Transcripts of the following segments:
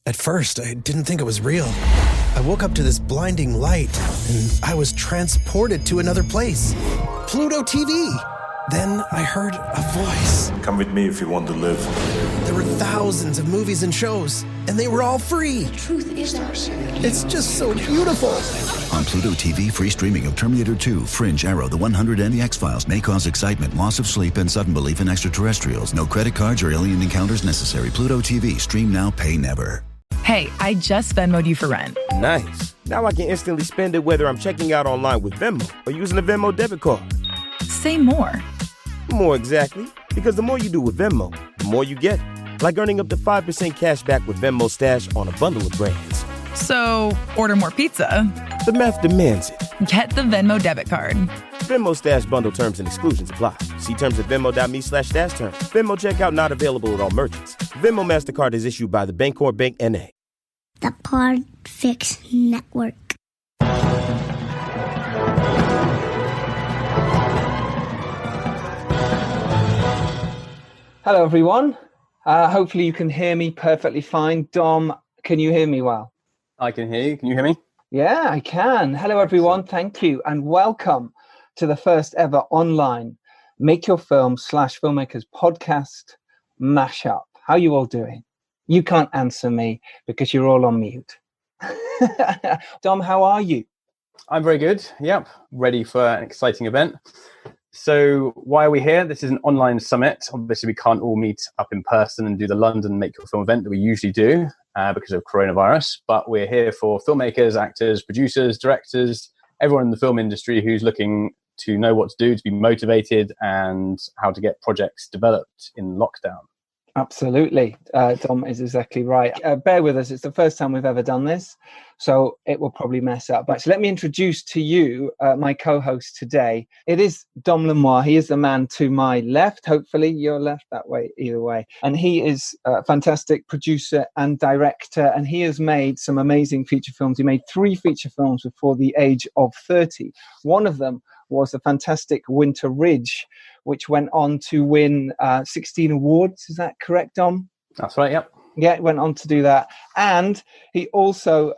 At first, I didn't think it was real. I woke up to this blinding light, and I was transported to another place. Pluto TV! Then I heard a voice. Come with me if you want to live. There were thousands of movies and shows, and they were all free. The truth is our city. It's just so beautiful. On Pluto TV, free streaming of Terminator 2, Fringe, Arrow, The 100, and The X-Files may cause excitement, loss of sleep, and sudden belief in extraterrestrials. No credit cards or alien encounters necessary. Pluto TV. Stream now, pay never. Hey, I just Venmo'd you for rent. Nice. Now I can instantly spend it whether I'm checking out online with Venmo or using a Venmo debit card. Say more. More exactly. Because the more you do with Venmo, the more you get. Like earning up to 5% cash back with Venmo Stash on a bundle of brands. So, order more pizza. The math demands it. Get the Venmo debit card. Venmo Stash bundle terms and exclusions apply. See terms at venmo.me/stash terms. Venmo checkout not available at all merchants. Venmo MasterCard is issued by the Bancorp Bank N.A. The Podfix Network. Hello, everyone. Hopefully you can hear me perfectly fine. Dom, can you hear me well? I can hear you. Can you hear me? Yeah, I can. Hello, everyone. Thank you. And welcome to the first ever online Make Your Film / Filmmakers podcast mashup. How are you all doing? You can't answer me because you're all on mute. Dom, how are you? I'm very good. Yep. Ready for an exciting event. So why are we here? This is an online summit. Obviously, we can't all meet up in person and do the London Make Your Film event that we usually do because of coronavirus. But we're here for filmmakers, actors, producers, directors, everyone in the film industry who's looking to know what to do, to be motivated, and how to get projects developed in lockdown. Absolutely. Dom is exactly right. Bear with us. It's the first time we've ever done this, so it will probably mess up. But so let me introduce to you my co-host today. It is Dom Lenoir. He is the man to my left. Hopefully you're left that way, either way. And he is a fantastic producer and director, and he has made some amazing feature films. He made 3 feature films before the age of 30. One of them was the fantastic Winter Ridge, which went on to win 16 awards. Is that correct, Dom? That's right, yep. Yeah, went on to do that. And he also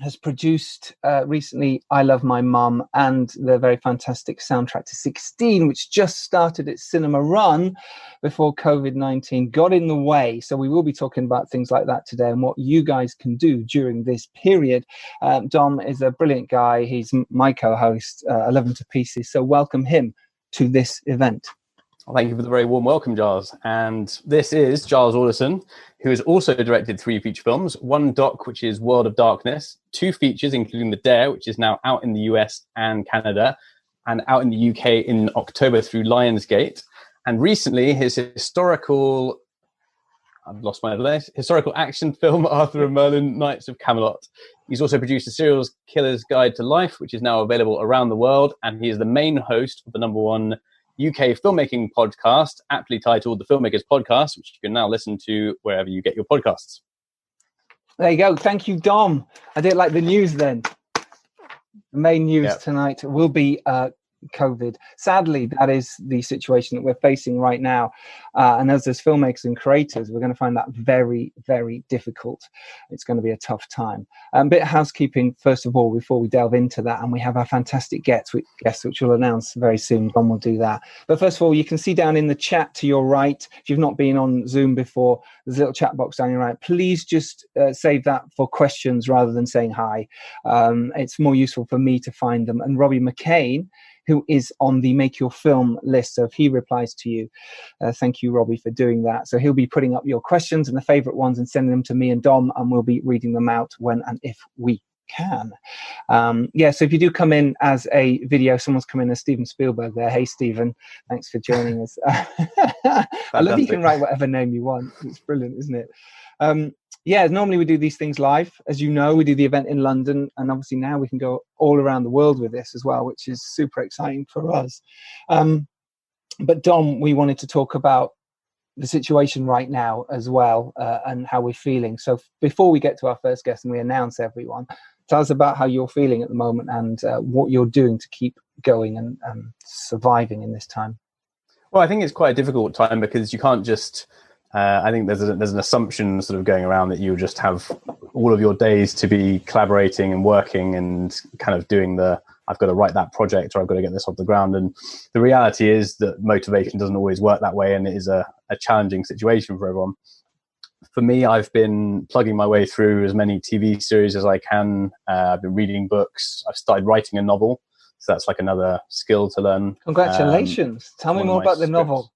has produced recently I Love My Mum and the very fantastic soundtrack to 16, which just started its cinema run before COVID-19 got in the way. So we will be talking about things like that today and what you guys can do during this period. Dom is a brilliant guy. He's my co-host. I love him to pieces. So welcome him to this event. Well, thank you for the very warm welcome, Giles. And this is Giles Alderson, who has also directed 3 feature films, 1 doc, which is World of Darkness, 2 features, including The Dare, which is now out in the US and Canada, and out in the UK in October through Lionsgate. And recently, his historical action film, Arthur and Merlin, Knights of Camelot. He's also produced a serial killer's guide to life, which is now available around the world. And he is the main host of the #1 UK filmmaking podcast, aptly titled The Filmmakers Podcast, which you can now listen to wherever you get your podcasts. There you go. Thank you, Dom. I did like the news then. The main news tonight will be COVID. Sadly, that is the situation that we're facing right now. And as filmmakers and creators, we're going to find that very, very difficult. It's going to be a tough time. A bit of housekeeping, first of all, before we delve into that. And we have our fantastic guest, which we'll announce very soon. Don will do that. But first of all, you can see down in the chat to your right, if you've not been on Zoom before, there's a little chat box down your right. Please just save that for questions rather than saying hi. It's more useful for me to find them. And Robbie McKane, who is on the Make Your Film list. So if he replies to you, thank you, Robbie, for doing that. So he'll be putting up your questions and the favorite ones and sending them to me and Dom, and we'll be reading them out when and if we can. So if you do come in as a video, someone's come in as Steven Spielberg there. Hey, Steven, thanks for joining us. I love you can write whatever name you want. It's brilliant, isn't it? Normally we do these things live. As you know, we do the event in London, and obviously now we can go all around the world with this as well, which is super exciting for us. But Dom, we wanted to talk about the situation right now as well, and how we're feeling. So before we get to our first guest and we announce everyone, tell us about how you're feeling at the moment and what you're doing to keep going and surviving in this time. Well, I think it's quite a difficult time because you can't just I think there's an assumption sort of going around that you just have all of your days to be collaborating and working and kind of doing I've got to write that project or I've got to get this off the ground. And the reality is that motivation doesn't always work that way, and it is a challenging situation for everyone. For me, I've been plugging my way through as many TV series as I can. I've been reading books. I've started writing a novel. So that's like another skill to learn. Congratulations. Tell me more about the novel.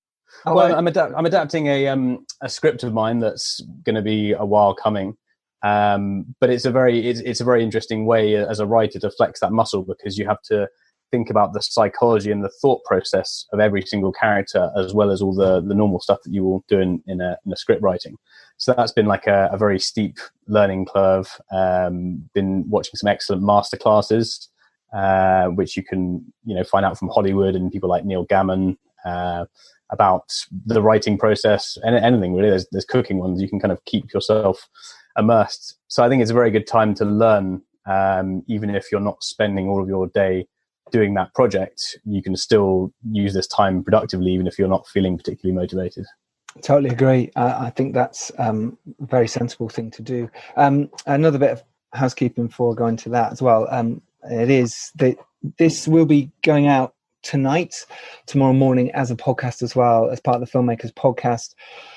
Well, I'm adapting a script of mine that's going to be a while coming. But it's a very interesting way as a writer to flex that muscle, because you have to think about the psychology and the thought process of every single character, as well as all the normal stuff that you will do in a script writing. So that's been like a very steep learning curve. Been watching some excellent masterclasses, which you can find out from Hollywood and people like Neil Gaiman about the writing process, and anything really. There's cooking ones. You can kind of keep yourself immersed. So I think it's a very good time to learn, even if you're not spending all of your day doing that project. You can still use this time productively, even if you're not feeling particularly motivated. Totally agree. I think that's a very sensible thing to do. Another bit of housekeeping before going to that as well. It is that this will be going out tonight, tomorrow morning as a podcast as well, as part of the Filmmakers podcast.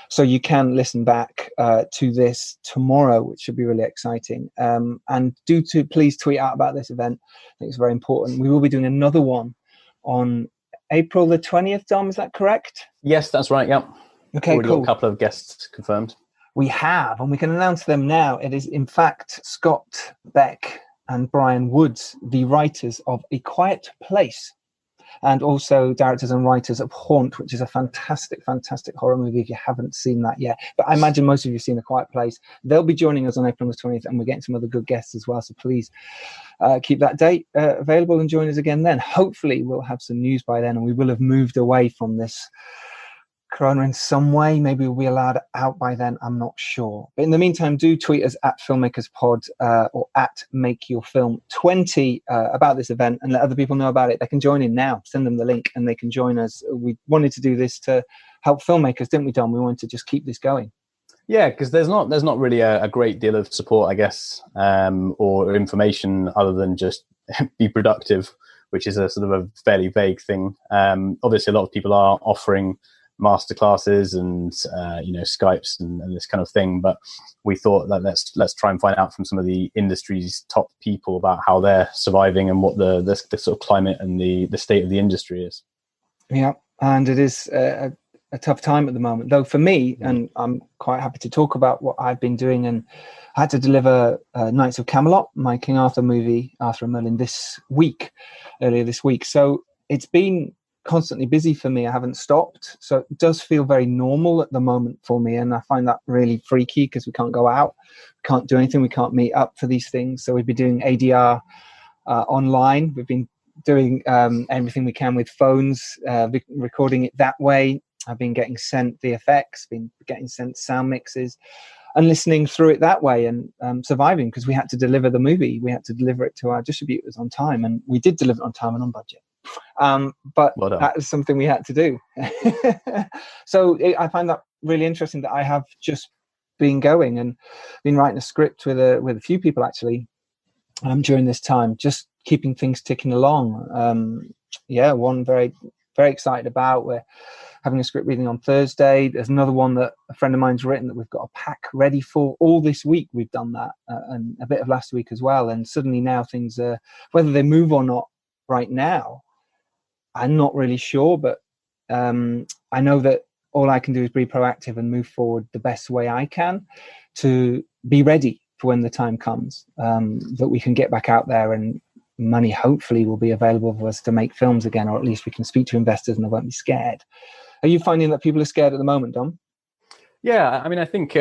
So you can listen back to this tomorrow, which should be really exciting. And please tweet out about this event. I think it's very important. We will be doing another one on April the 20th, Dom, is that correct? Yes, that's right, yeah. Okay, already cool. got a couple of guests confirmed. We have, and we can announce them now. It is, in fact, Scott Beck and Brian Woods, the writers of A Quiet Place, and also directors and writers of Haunt, which is a fantastic, fantastic horror movie if you haven't seen that yet. But I imagine most of you have seen A Quiet Place. They'll be joining us on April the 20th, and we're getting some other good guests as well. So please keep that date available and join us again then. Hopefully we'll have some news by then, and we will have moved away from this corona in some way. Maybe we'll be allowed out by then, I'm not sure. But in the meantime, do tweet us at filmmakerspod or at makeyourfilm20 about this event, and let other people know about it. They can join in now. Send them the link and they can join us. We wanted to do this to help filmmakers, didn't we, Dom? We wanted to just keep this going. Yeah, because there's not really a great deal of support, I guess, or information other than just be productive, which is a sort of a fairly vague thing. Obviously, a lot of people are offering masterclasses and Skypes and this kind of thing, but we thought that let's try and find out from some of the industry's top people about how they're surviving and what the sort of climate and the state of the industry is. Yeah, and it is a tough time at the moment, though, for me, and I'm quite happy to talk about what I've been doing. And I had to deliver Knights of Camelot, my King Arthur movie, Arthur and Merlin, earlier this week. So it's been constantly busy for me. I haven't stopped, so it does feel very normal at the moment for me, and I find that really freaky because we can't go out, we can't do anything, we can't meet up for these things. So we've been doing ADR online. We've been doing everything we can with phones, recording it that way. I've been getting sent VFX, been getting sent sound mixes, and listening through it that way, and surviving, because we had to deliver the movie. We had to deliver it to our distributors on time, and we did deliver it on time and on budget. But that is something we had to do. So I find that really interesting that I have just been going and been writing a script with a few people actually during this time, just keeping things ticking along. One very, very excited about. We're having a script reading on Thursday. There's another one that a friend of mine's written that we've got a pack ready for. All this week we've done that, and a bit of last week as well. And suddenly now things are, whether they move or not right now, I'm not really sure, but I know that all I can do is be proactive and move forward the best way I can to be ready for when the time comes, that we can get back out there, and money hopefully will be available for us to make films again, or at least we can speak to investors and they won't be scared. Are you finding that people are scared at the moment, Dom? Yeah, I mean, I think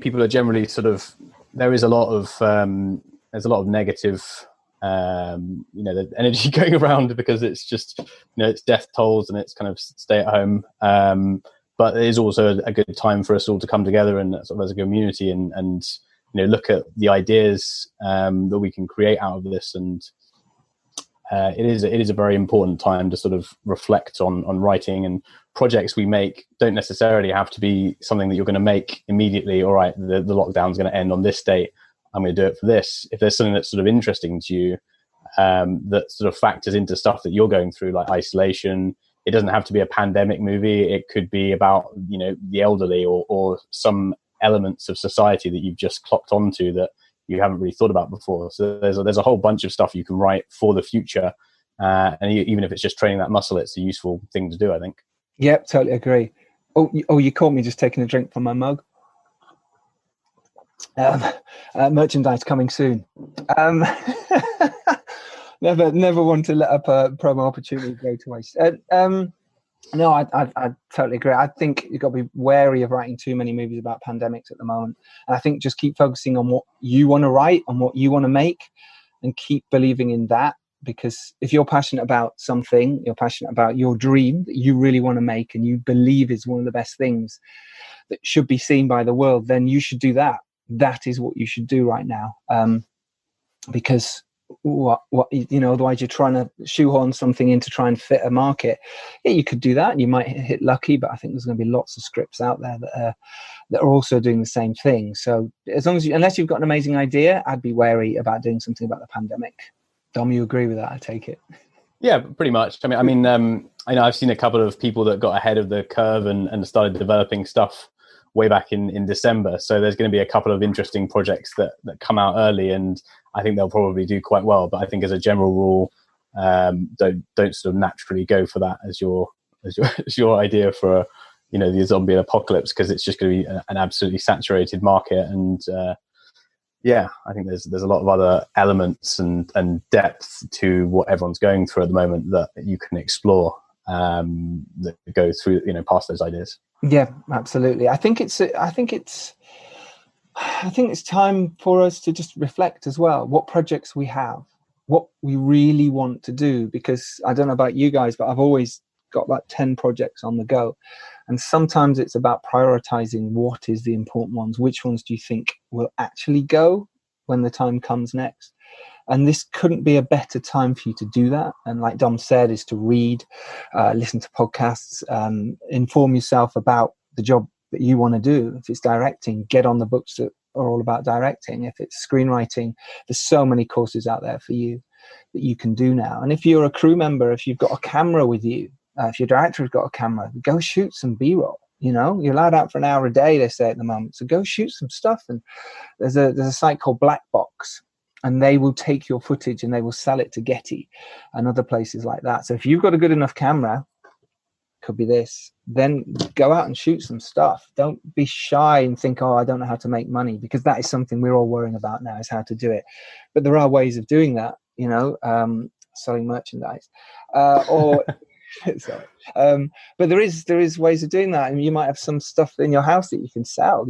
people are generally sort of, there's a lot of negative the energy going around, because it's just it's death tolls and it's kind of stay at home, but it is also a good time for us all to come together and sort of as a community and look at the ideas that we can create out of this, and it is a very important time to sort of reflect on writing, and projects we make don't necessarily have to be something that you're going to make immediately. All right, the lockdown's going to end on this date, I'm going to do it for this. If there's something that's sort of interesting to you, that sort of factors into stuff that you're going through, like isolation, it doesn't have to be a pandemic movie. It could be about, the elderly or some elements of society that you've just clocked onto that you haven't really thought about before. So there's a whole bunch of stuff you can write for the future. And even if it's just training that muscle, it's a useful thing to do, I think. Yep, totally agree. Oh, you caught me just taking a drink from my mug. Merchandise coming soon. Never want to let up a promo opportunity go to waste. No, I totally agree. I think you've got to be wary of writing too many movies about pandemics at the moment. And I think just keep focusing on what you want to write, on what you want to make, and keep believing in that. Because if you're passionate about something, you're passionate about your dream that you really want to make and you believe is one of the best things that should be seen by the world, then you should do that. That is what you should do right now. Because otherwise you're trying to shoehorn something in to try and fit a market. Yeah, you could do that and you might hit lucky, but I think there's going to be lots of scripts out there that are also doing the same thing. So as long as unless you've got an amazing idea, I'd be wary about doing something about the pandemic. Dom, you agree with that? I take it. Yeah, pretty much. I mean, I've seen a couple of people that got ahead of the curve and started developing stuff way back in December. So there's going to be a couple of interesting projects that come out early, and I think they'll probably do quite well. But I think as a general rule, don't sort of naturally go for that as your idea for the zombie apocalypse, because it's just going to be an absolutely saturated market. And I think there's a lot of other elements and depth to what everyone's going through at the moment that you can explore that go through past those ideas. Yeah, absolutely. I think it's time for us to just reflect as well. What projects we have, what we really want to do, because I don't know about you guys, but I've always got about 10 projects on the go. And sometimes it's about prioritizing what is the important ones. Which ones do you think will actually go when the time comes next? And this couldn't be a better time for you to do that. And like Dom said, is to read, listen to podcasts, inform yourself about the job that you want to do. If it's directing, get on the books that are all about directing. If it's screenwriting, there's so many courses out there for you that you can do now. And if you're a crew member, if you've got a camera with you, if your director has got a camera, go shoot some B-roll. You're allowed out for an hour a day, they say at the moment. So go shoot some stuff. And there's a site called Black Box, and they will take your footage and they will sell it to Getty and other places like that. So if you've got a good enough camera, could be this, then go out and shoot some stuff. Don't be shy and think, I don't know how to make money, because that is something we're all worrying about now, is how to do it. But there are ways of doing that, selling merchandise or sorry. But there is ways of doing that. And you might have some stuff in your house that you can sell,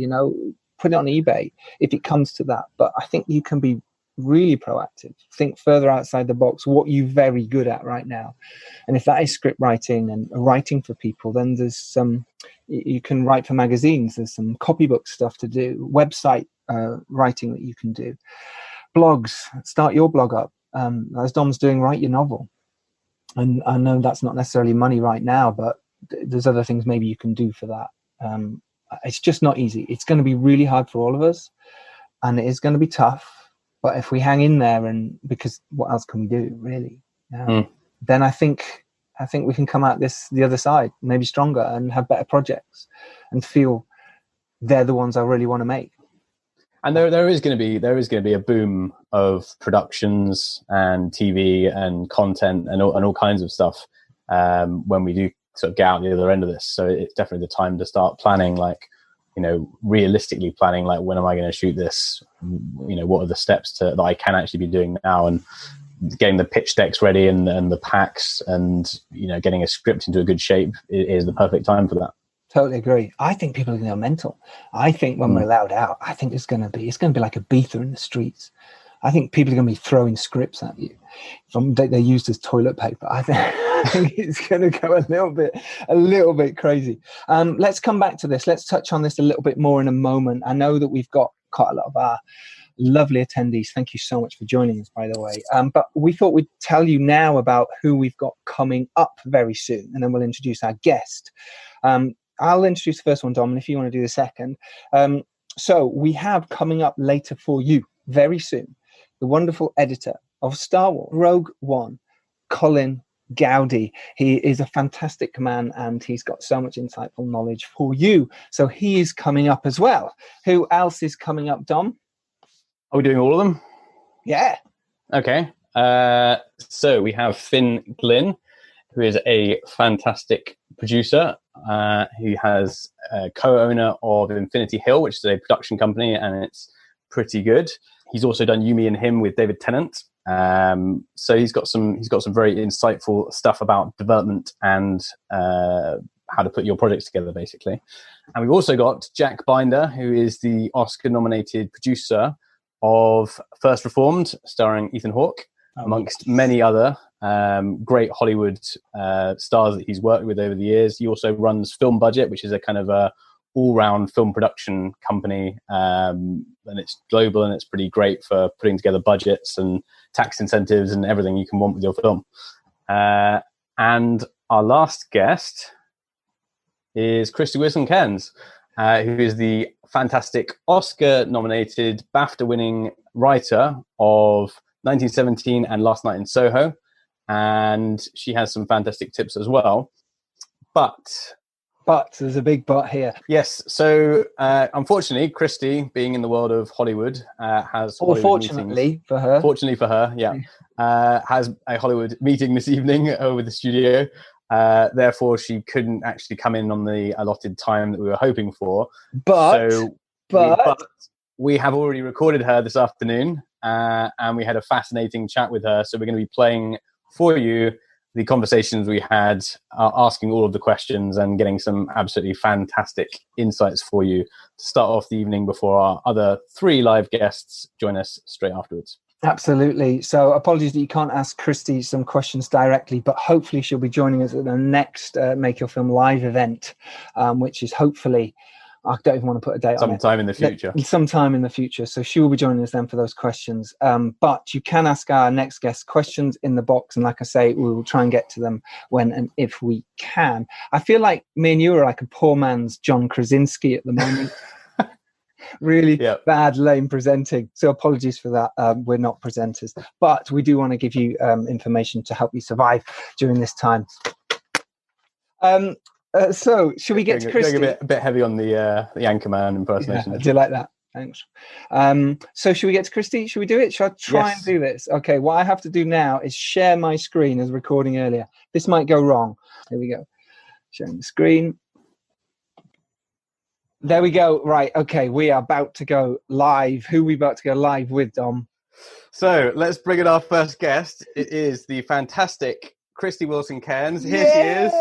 put it on eBay if it comes to that. But I think you can be really proactive, think further outside the box, what you're very good at right now. And if that is script writing and writing for people, then there's you can write for magazines, there's some copybook stuff to do, website writing that you can do, blogs, start your blog up, as Dom's doing, write your novel. And I know that's not necessarily money right now, but there's other things maybe you can do for that. It's just not easy. It's going to be really hard for all of us, and it is going to be tough. But if we hang in there, and because what else can we do, really? Then I think we can come out the other side, maybe stronger, and have better projects, and feel they're the ones I really want to make. And there is going to be a boom of productions and TV and content and all kinds of stuff when we do sort of get out the other end of this. So it's definitely the time to start planning, realistically planning, when am I going to shoot this? What are the steps that I can actually be doing now, and getting the pitch decks ready and the packs, and getting a script into a good shape is the perfect time for that. Totally agree. I think people are going to go mental. I think when we're allowed out, I think it's going to be like a Ibiza in the streets. I think people are going to be throwing scripts at you. They're used as toilet paper. I think it's going to go a little bit crazy. Let's come back to this. Let's touch on this a little bit more in a moment. I know that we've got quite a lot of our lovely attendees. Thank you so much for joining us, by the way. But we thought we'd tell you now about who we've got coming up very soon, and then we'll introduce our guest. I'll introduce the first one, Dom, and if you want to do the second. So we have coming up later for you very soon, the wonderful editor of Star Wars Rogue One, Colin Gowdy. He is a fantastic man, and he's got so much insightful knowledge for you. So he is coming up as well. Who else is coming up, Dom? Are we doing all of them? Yeah. Okay. So we have Finn Glynn, who is a fantastic producer, who has a co-owner of Infinity Hill, which is a production company, and it's pretty good. He's also done You, Me, and Him with David Tennant. So he's got some very insightful stuff about development and how to put your projects together, basically. And we've also got Jack Binder, who is the Oscar-nominated producer of First Reformed, starring Ethan Hawke, amongst many other great Hollywood stars that he's worked with over the years. He also runs Film Budget, which is a kind of a all-round film production company, and it's global, and it's pretty great for putting together budgets and tax incentives and everything you can want with your film. And our last guest is Krysty Wilson-Cairns, who is the fantastic Oscar-nominated, BAFTA-winning writer of 1917 and Last Night in Soho, and she has some fantastic tips as well. But there's a big but here. Yes, so unfortunately, Krysty, being in the world of Hollywood, has fortunately for her, has a Hollywood meeting this evening with the studio. Therefore, she couldn't actually come in on the allotted time that we were hoping for. But we have already recorded her this afternoon, and we had a fascinating chat with her. So we're going to be playing for you the conversations we had, asking all of the questions and getting some absolutely fantastic insights for you to start off the evening before our other 3 live guests join us straight afterwards. Absolutely. So apologies that you can't ask Krysty some questions directly, but hopefully she'll be joining us at the next Make Your Film live event, which is hopefully, I don't even want to put a date on it. Sometime in the future. Sometime in the future. So she will be joining us then for those questions. But you can ask our next guest questions in the box. And like I say, we will try and get to them when and if we can. I feel like me and you are like a poor man's John Krasinski at the moment. Really bad, lame presenting. So apologies for that. We're not presenters. But we do want to give you information to help you survive during this time. So, should we get to Krysty? Going a bit heavy on the Anchorman impersonation. Yeah, I do like that. Thanks. So, should we get to Krysty? Should we do it? Should I try and do this? Okay, what I have to do now is share my screen as recording earlier. This might go wrong. Here we go. Sharing the screen. There we go. Right. Okay, we are about to go live. Who are we about to go live with, Dom? So, let's bring in our first guest. It is the fantastic Krysty Wilson-Cairns. Here she is.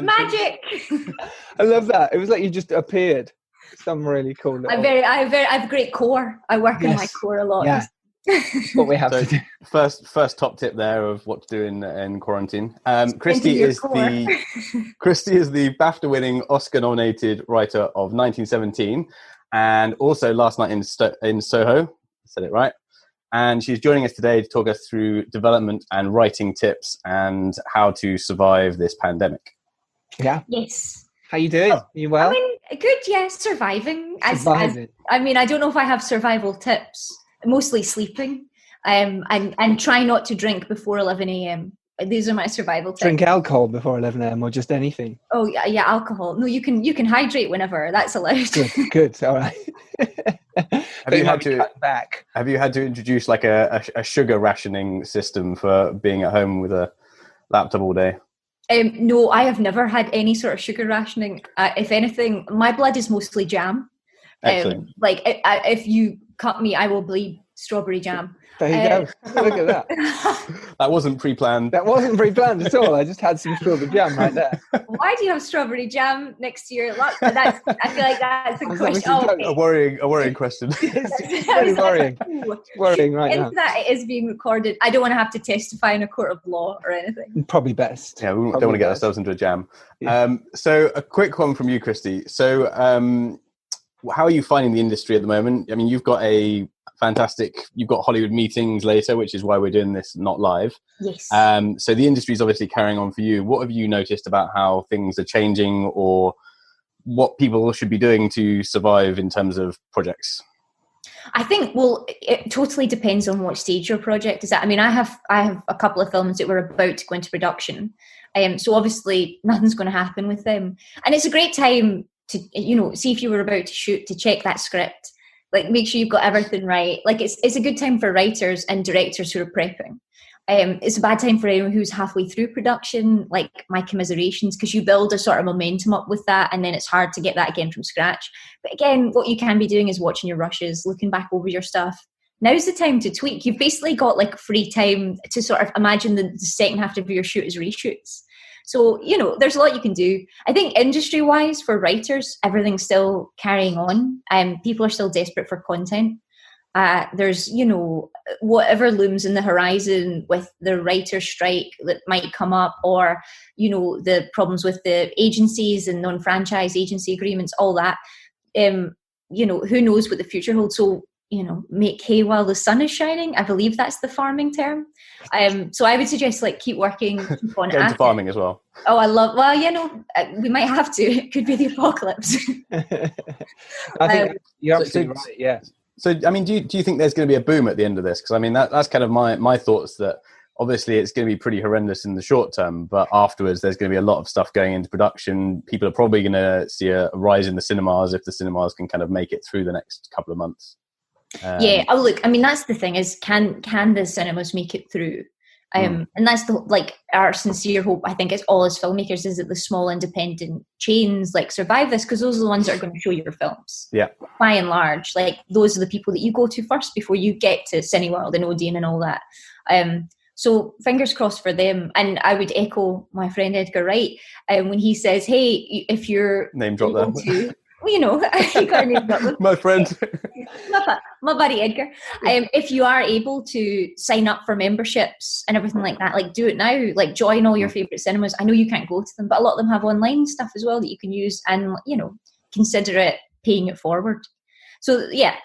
Magic. I love that. It was like you just appeared. Some really cool. I have a great core. I work in my core a lot. Yeah. What we have to do. First top tip there of what to do in quarantine. Krysty is the BAFTA-winning, Oscar-nominated writer of 1917, and also Last Night in Soho. I said it right. And she's joining us today to talk us through development and writing tips and how to survive this pandemic. Yeah. Yes. How you doing? Are you well? I mean, good. Yeah, surviving. I don't know if I have survival tips. Mostly sleeping. And try not to drink before 11 a.m. These are my survival tips. Drink alcohol before 11 a.m. or just anything? Oh yeah, alcohol. No, you can hydrate whenever. That's allowed. Good. All right. Have you had to introduce like a sugar rationing system for being at home with a laptop all day? No, I have never had any sort of sugar rationing. If anything, my blood is mostly jam. Excellent. If you cut me, I will bleed strawberry jam. There you go. Look at that. That wasn't pre-planned. That wasn't pre-planned at all. I just had some strawberry jam right there. Why do you have strawberry jam next to your lunch? I feel like that's a question. A worrying question. It's very worrying. Worrying right now. That it is being recorded. I don't want to have to testify in a court of law or anything. Probably best. Yeah, we don't want to get ourselves into a jam. Yeah. So a quick one from you, Krysty. So how are you finding the industry at the moment? I mean, you've got a fantastic. You've got Hollywood meetings later, which is why we're doing this not live. Yes. So the industry is obviously carrying on for you. What have you noticed about how things are changing, or what people should be doing to survive in terms of projects? I think, well, it totally depends on what stage your project is at. I mean, I have a couple of films that were about to go into production. So obviously nothing's going to happen with them. And it's a great time to, see if you were about to shoot, to check that script, like make sure you've got everything right. Like it's a good time for writers and directors who are prepping. It's a bad time for anyone who's halfway through production, like my commiserations, because you build a sort of momentum up with that, and then it's hard to get that again from scratch. But again, what you can be doing is watching your rushes, looking back over your stuff. Now's the time to tweak. You've basically got like free time to sort of imagine the second half of your shoot as reshoots. So, there's a lot you can do. I think industry-wise, for writers, everything's still carrying on. People are still desperate for content. There's, whatever looms in the horizon with the writer's strike that might come up, or, the problems with the agencies and non-franchise agency agreements, all that. Who knows what the future holds. So, make hay while the sun is shining. I believe that's the farming term. So I would suggest keep working, keep on Get into farming as well. Oh, I love, we might have to. It could be the apocalypse. I think you're absolutely right, yeah. So, I mean, do you think there's going to be a boom at the end of this? Because, I mean, that's kind of my thoughts, that obviously it's going to be pretty horrendous in the short term, but afterwards there's going to be a lot of stuff going into production. People are probably going to see a rise in the cinemas if the cinemas can kind of make it through the next couple of months. Yeah. Oh, look, I mean, that's the thing is, can the cinemas make it through? And that's our sincere hope, I think, is all as filmmakers, is that the small independent chains survive this, because those are the ones that are going to show your films. Yeah. By and large, those are the people that you go to first before you get to Cineworld and Odeon and all that. So fingers crossed for them. And I would echo my friend Edgar Wright when he says, "Hey, if you're name drop that." You got a name drop. My friend. my buddy Edgar. If you are able to sign up for memberships and everything like that, do it now. Join all your favorite cinemas. I know you can't go to them, but a lot of them have online stuff as well that you can use, and consider it paying it forward. So yeah,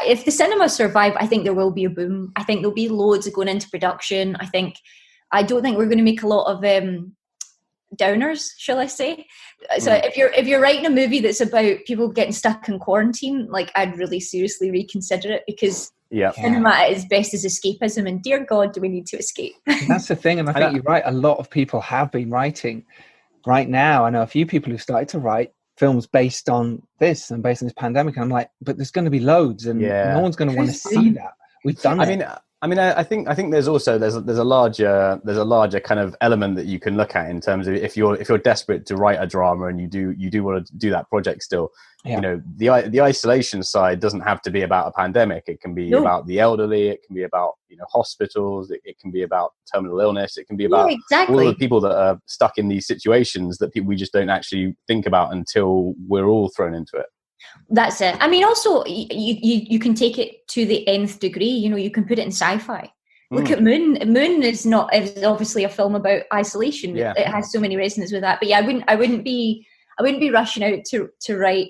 if the cinemas survive, I think there will be a boom. I think there'll be loads of going into production. I don't think we're going to make a lot of downers, shall I say. So if you're writing a movie that's about people getting stuck in quarantine, I'd really seriously reconsider it, because cinema at its best is escapism, and dear God, do we need to escape? That's the thing, and I think you're right. A lot of people have been writing right now. I know a few people who started to write films based on this and based on this pandemic, and I'm like, but there's going to be loads, and no one's going to want to see that. We've done it. I mean, I think there's also there's a larger kind of element that you can look at in terms of if you're desperate to write a drama and you do want to do that project still. The isolation side doesn't have to be about a pandemic. It can be about the elderly. It can be about hospitals. It can be about terminal illness. It can be about all the people that are stuck in these situations that we just don't actually think about until we're all thrown into it. That's it. I mean, also, you can take it to the nth degree. You can put it in sci-fi. Look at Moon. Moon is obviously a film about isolation. Yeah. It has so many resonances with that. But yeah, I wouldn't be rushing out to write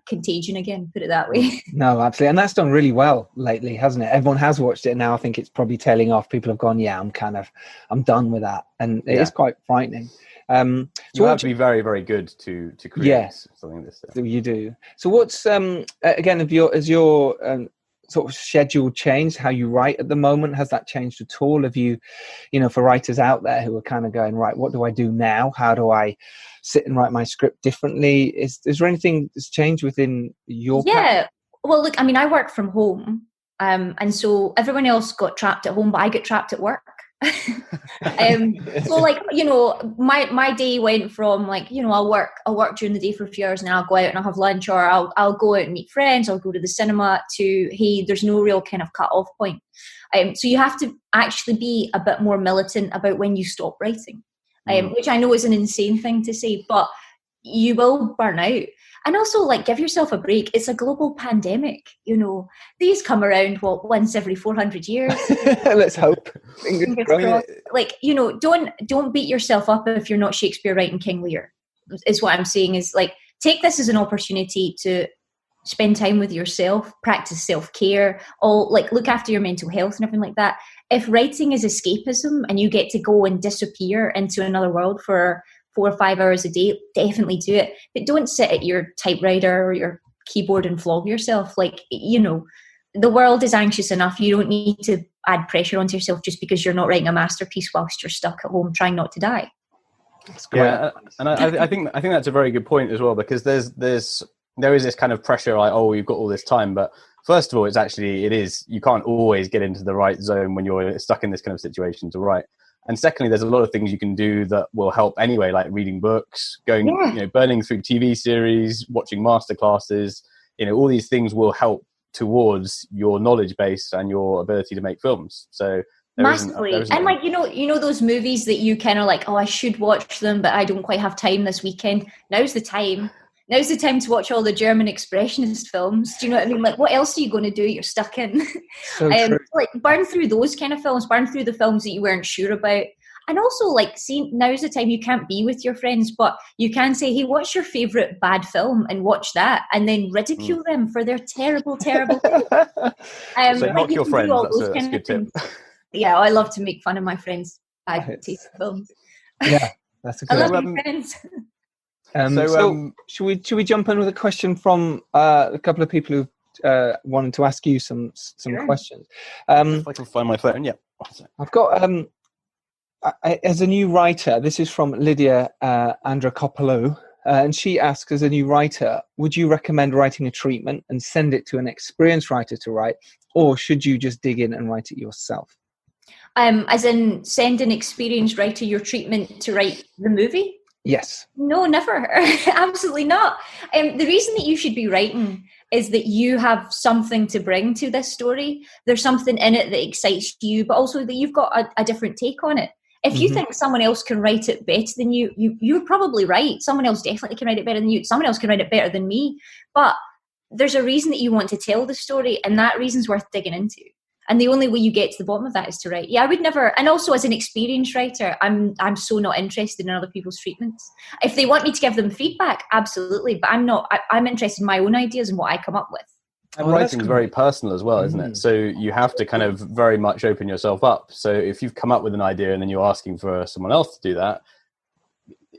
Contagion again, put it that way. No, absolutely. And that's done really well lately, hasn't it? Everyone has watched it now. I think it's probably tailing off. People have gone, I'm done with that. And it is quite frightening. So you have to be very, very good to create something like this. You do. So what's again, has your sort of schedule changed? How you write at the moment, has that changed at all? Have you, for writers out there who are kind of going, right, what do I do now? How do I sit and write my script differently? Is there anything that's changed within your path? Well, look, I mean, I work from home, and so everyone else got trapped at home, but I get trapped at work. So my day went from I'll work during the day for a few hours, and then I'll go out and I'll have lunch, or I'll go out and meet friends, I'll go to the cinema, to hey, there's no real kind of cut off point. So you have to actually be a bit more militant about when you stop writing, which I know is an insane thing to say, but you will burn out. And also, give yourself a break. It's a global pandemic. These come around once every 400 years. Let's hope. Fingers crossed. Don't beat yourself up if you're not Shakespeare writing King Lear. Is what I'm saying. Is take this as an opportunity to spend time with yourself, practice self-care, all like look after your mental health and everything like that. If writing is escapism and you get to go and disappear into another world for 4 or 5 hours a day, definitely do it. But don't sit at your typewriter or your keyboard and flog yourself. Like, you know, the world is anxious enough. You don't need to add pressure onto yourself just because you're not writing a masterpiece whilst you're stuck at home trying not to die. That's great. Yeah, and I think that's a very good point as well, because there is this kind of pressure like, oh, you've got all this time, but first of all, you can't always get into the right zone when you're stuck in this kind of situation to write. And secondly, there's a lot of things you can do that will help anyway, like reading books, burning through TV series, watching masterclasses. You know, all these things will help towards your knowledge base and your ability to make films. So massively. And like, you know those movies that you kind of like, oh, I should watch them, but I don't quite have time this weekend. Now's the time to watch all the German expressionist films. Do you know what I mean? Like, what else are you going to do? You're stuck in. So true. Like, burn through those kind of films, burn through the films that you weren't sure about. And also, like, see, now's the time. You can't be with your friends, but you can say, hey, what's your favourite bad film? And watch that, and then ridicule them for their terrible, terrible things. So knock your friends. That's a good tip. Yeah, I love to make fun of my friends' bad taste films. Yeah, that's a good I love you, friends. So should we jump in with a question from a couple of people who wanted to ask you some questions? If I can find my phone, yeah. I've got as a new writer, this is from Lydia Androkopoulou, and she asks, as a new writer, would you recommend writing a treatment and send it to an experienced writer to write, or should you just dig in and write it yourself? As in send an experienced writer your treatment to write the movie? Yes. No, never. Absolutely not. The reason that you should be writing is that you have something to bring to this story. There's something in it that excites you, but also that you've got a different take on it. If you think someone else can write it better than you're probably right. Someone else definitely can write it better than you. Someone else can write it better than me. But there's a reason that you want to tell the story, and that reason's worth digging into. And the only way you get to the bottom of that is to write. Yeah, I would never. And also, as an experienced writer, I'm so not interested in other people's treatments. If they want me to give them feedback, absolutely. But I'm not. I'm interested in my own ideas and what I come up with. And writing is very personal as well, isn't it? So you have to kind of very much open yourself up. So if you've come up with an idea and then you're asking for someone else to do that,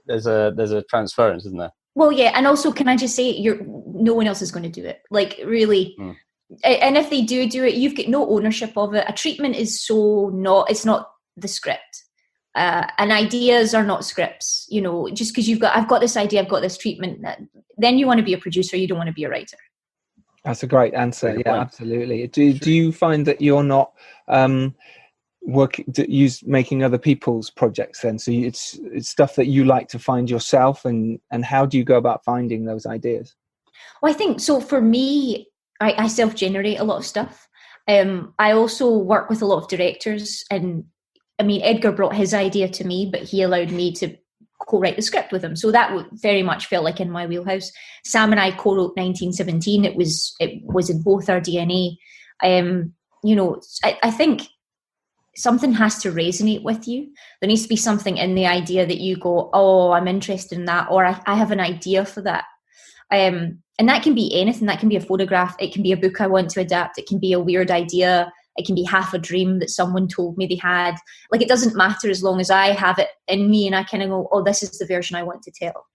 there's a transference, isn't there? Well, yeah, and also, can I just say, no one else is going to do it. Like, really. And if they do it, you've got no ownership of it. A treatment is it's not the script. And ideas are not scripts. You know, just because I've got this idea, I've got this treatment, then you want to be a producer, you don't want to be a writer. That's a great answer. Yeah, point. Absolutely. Do you find that you're not making other people's projects then? So it's stuff that you like to find yourself, and how do you go about finding those ideas? Well, I think so. For me, I self-generate a lot of stuff. I also work with a lot of directors, and I mean, Edgar brought his idea to me, but he allowed me to co-write the script with him. So that very much felt like in my wheelhouse. Sam and I co-wrote 1917. It was in both our DNA. You know, I think something has to resonate with you. There needs to be something in the idea that you go, oh, I'm interested in that, or I have an idea for that. And that can be anything. That can be a photograph. It can be a book I want to adapt. It can be a weird idea. It can be half a dream that someone told me they had. Like, it doesn't matter as long as I have it in me and I kind of go, oh, this is the version I want to tell.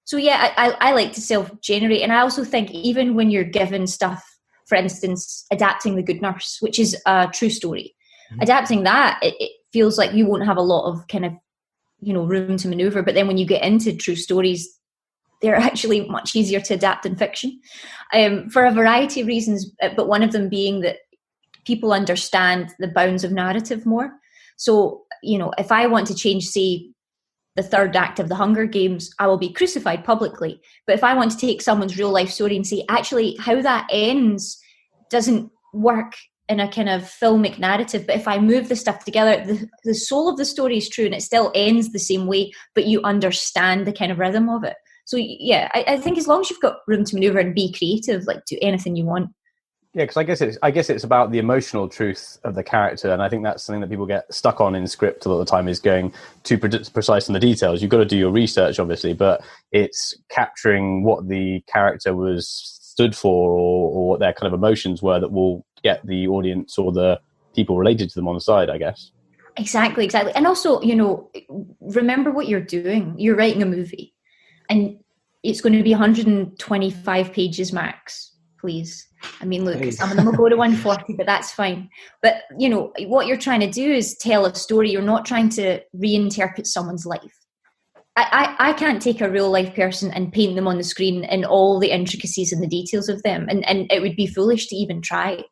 So yeah, I like to self-generate. And I also think even when you're given stuff, for instance, adapting The Good Nurse, which is a true story, adapting that, it feels like you won't have a lot of kind of, you know, room to maneuver. But then when you get into true stories, they're actually much easier to adapt than fiction, for a variety of reasons, but one of them being that people understand the bounds of narrative more. So, you know, if I want to change, say, the third act of The Hunger Games, I will be crucified publicly. But if I want to take someone's real life story and say, actually, how that ends doesn't work in a kind of filmic narrative, but if I move the stuff together, the soul of the story is true and it still ends the same way, but you understand the kind of rhythm of it. So yeah, I think as long as you've got room to maneuver and be creative, like do anything you want. Yeah, because I guess it's about the emotional truth of the character, and I think that's something that people get stuck on in script a lot of the time, is going too precise in the details. You've got to do your research, obviously, but it's capturing what the character stood for, or what their kind of emotions were, that will get the audience or the people related to them on the side, I guess. Exactly. And also, remember what you're doing. You're writing a movie, and it's going to be 125 pages max. Please. I mean, look, some of them will go to 140, but that's fine. But, what you're trying to do is tell a story. You're not trying to reinterpret someone's life. I can't take a real life person and paint them on the screen in all the intricacies and the details of them. And it would be foolish to even try.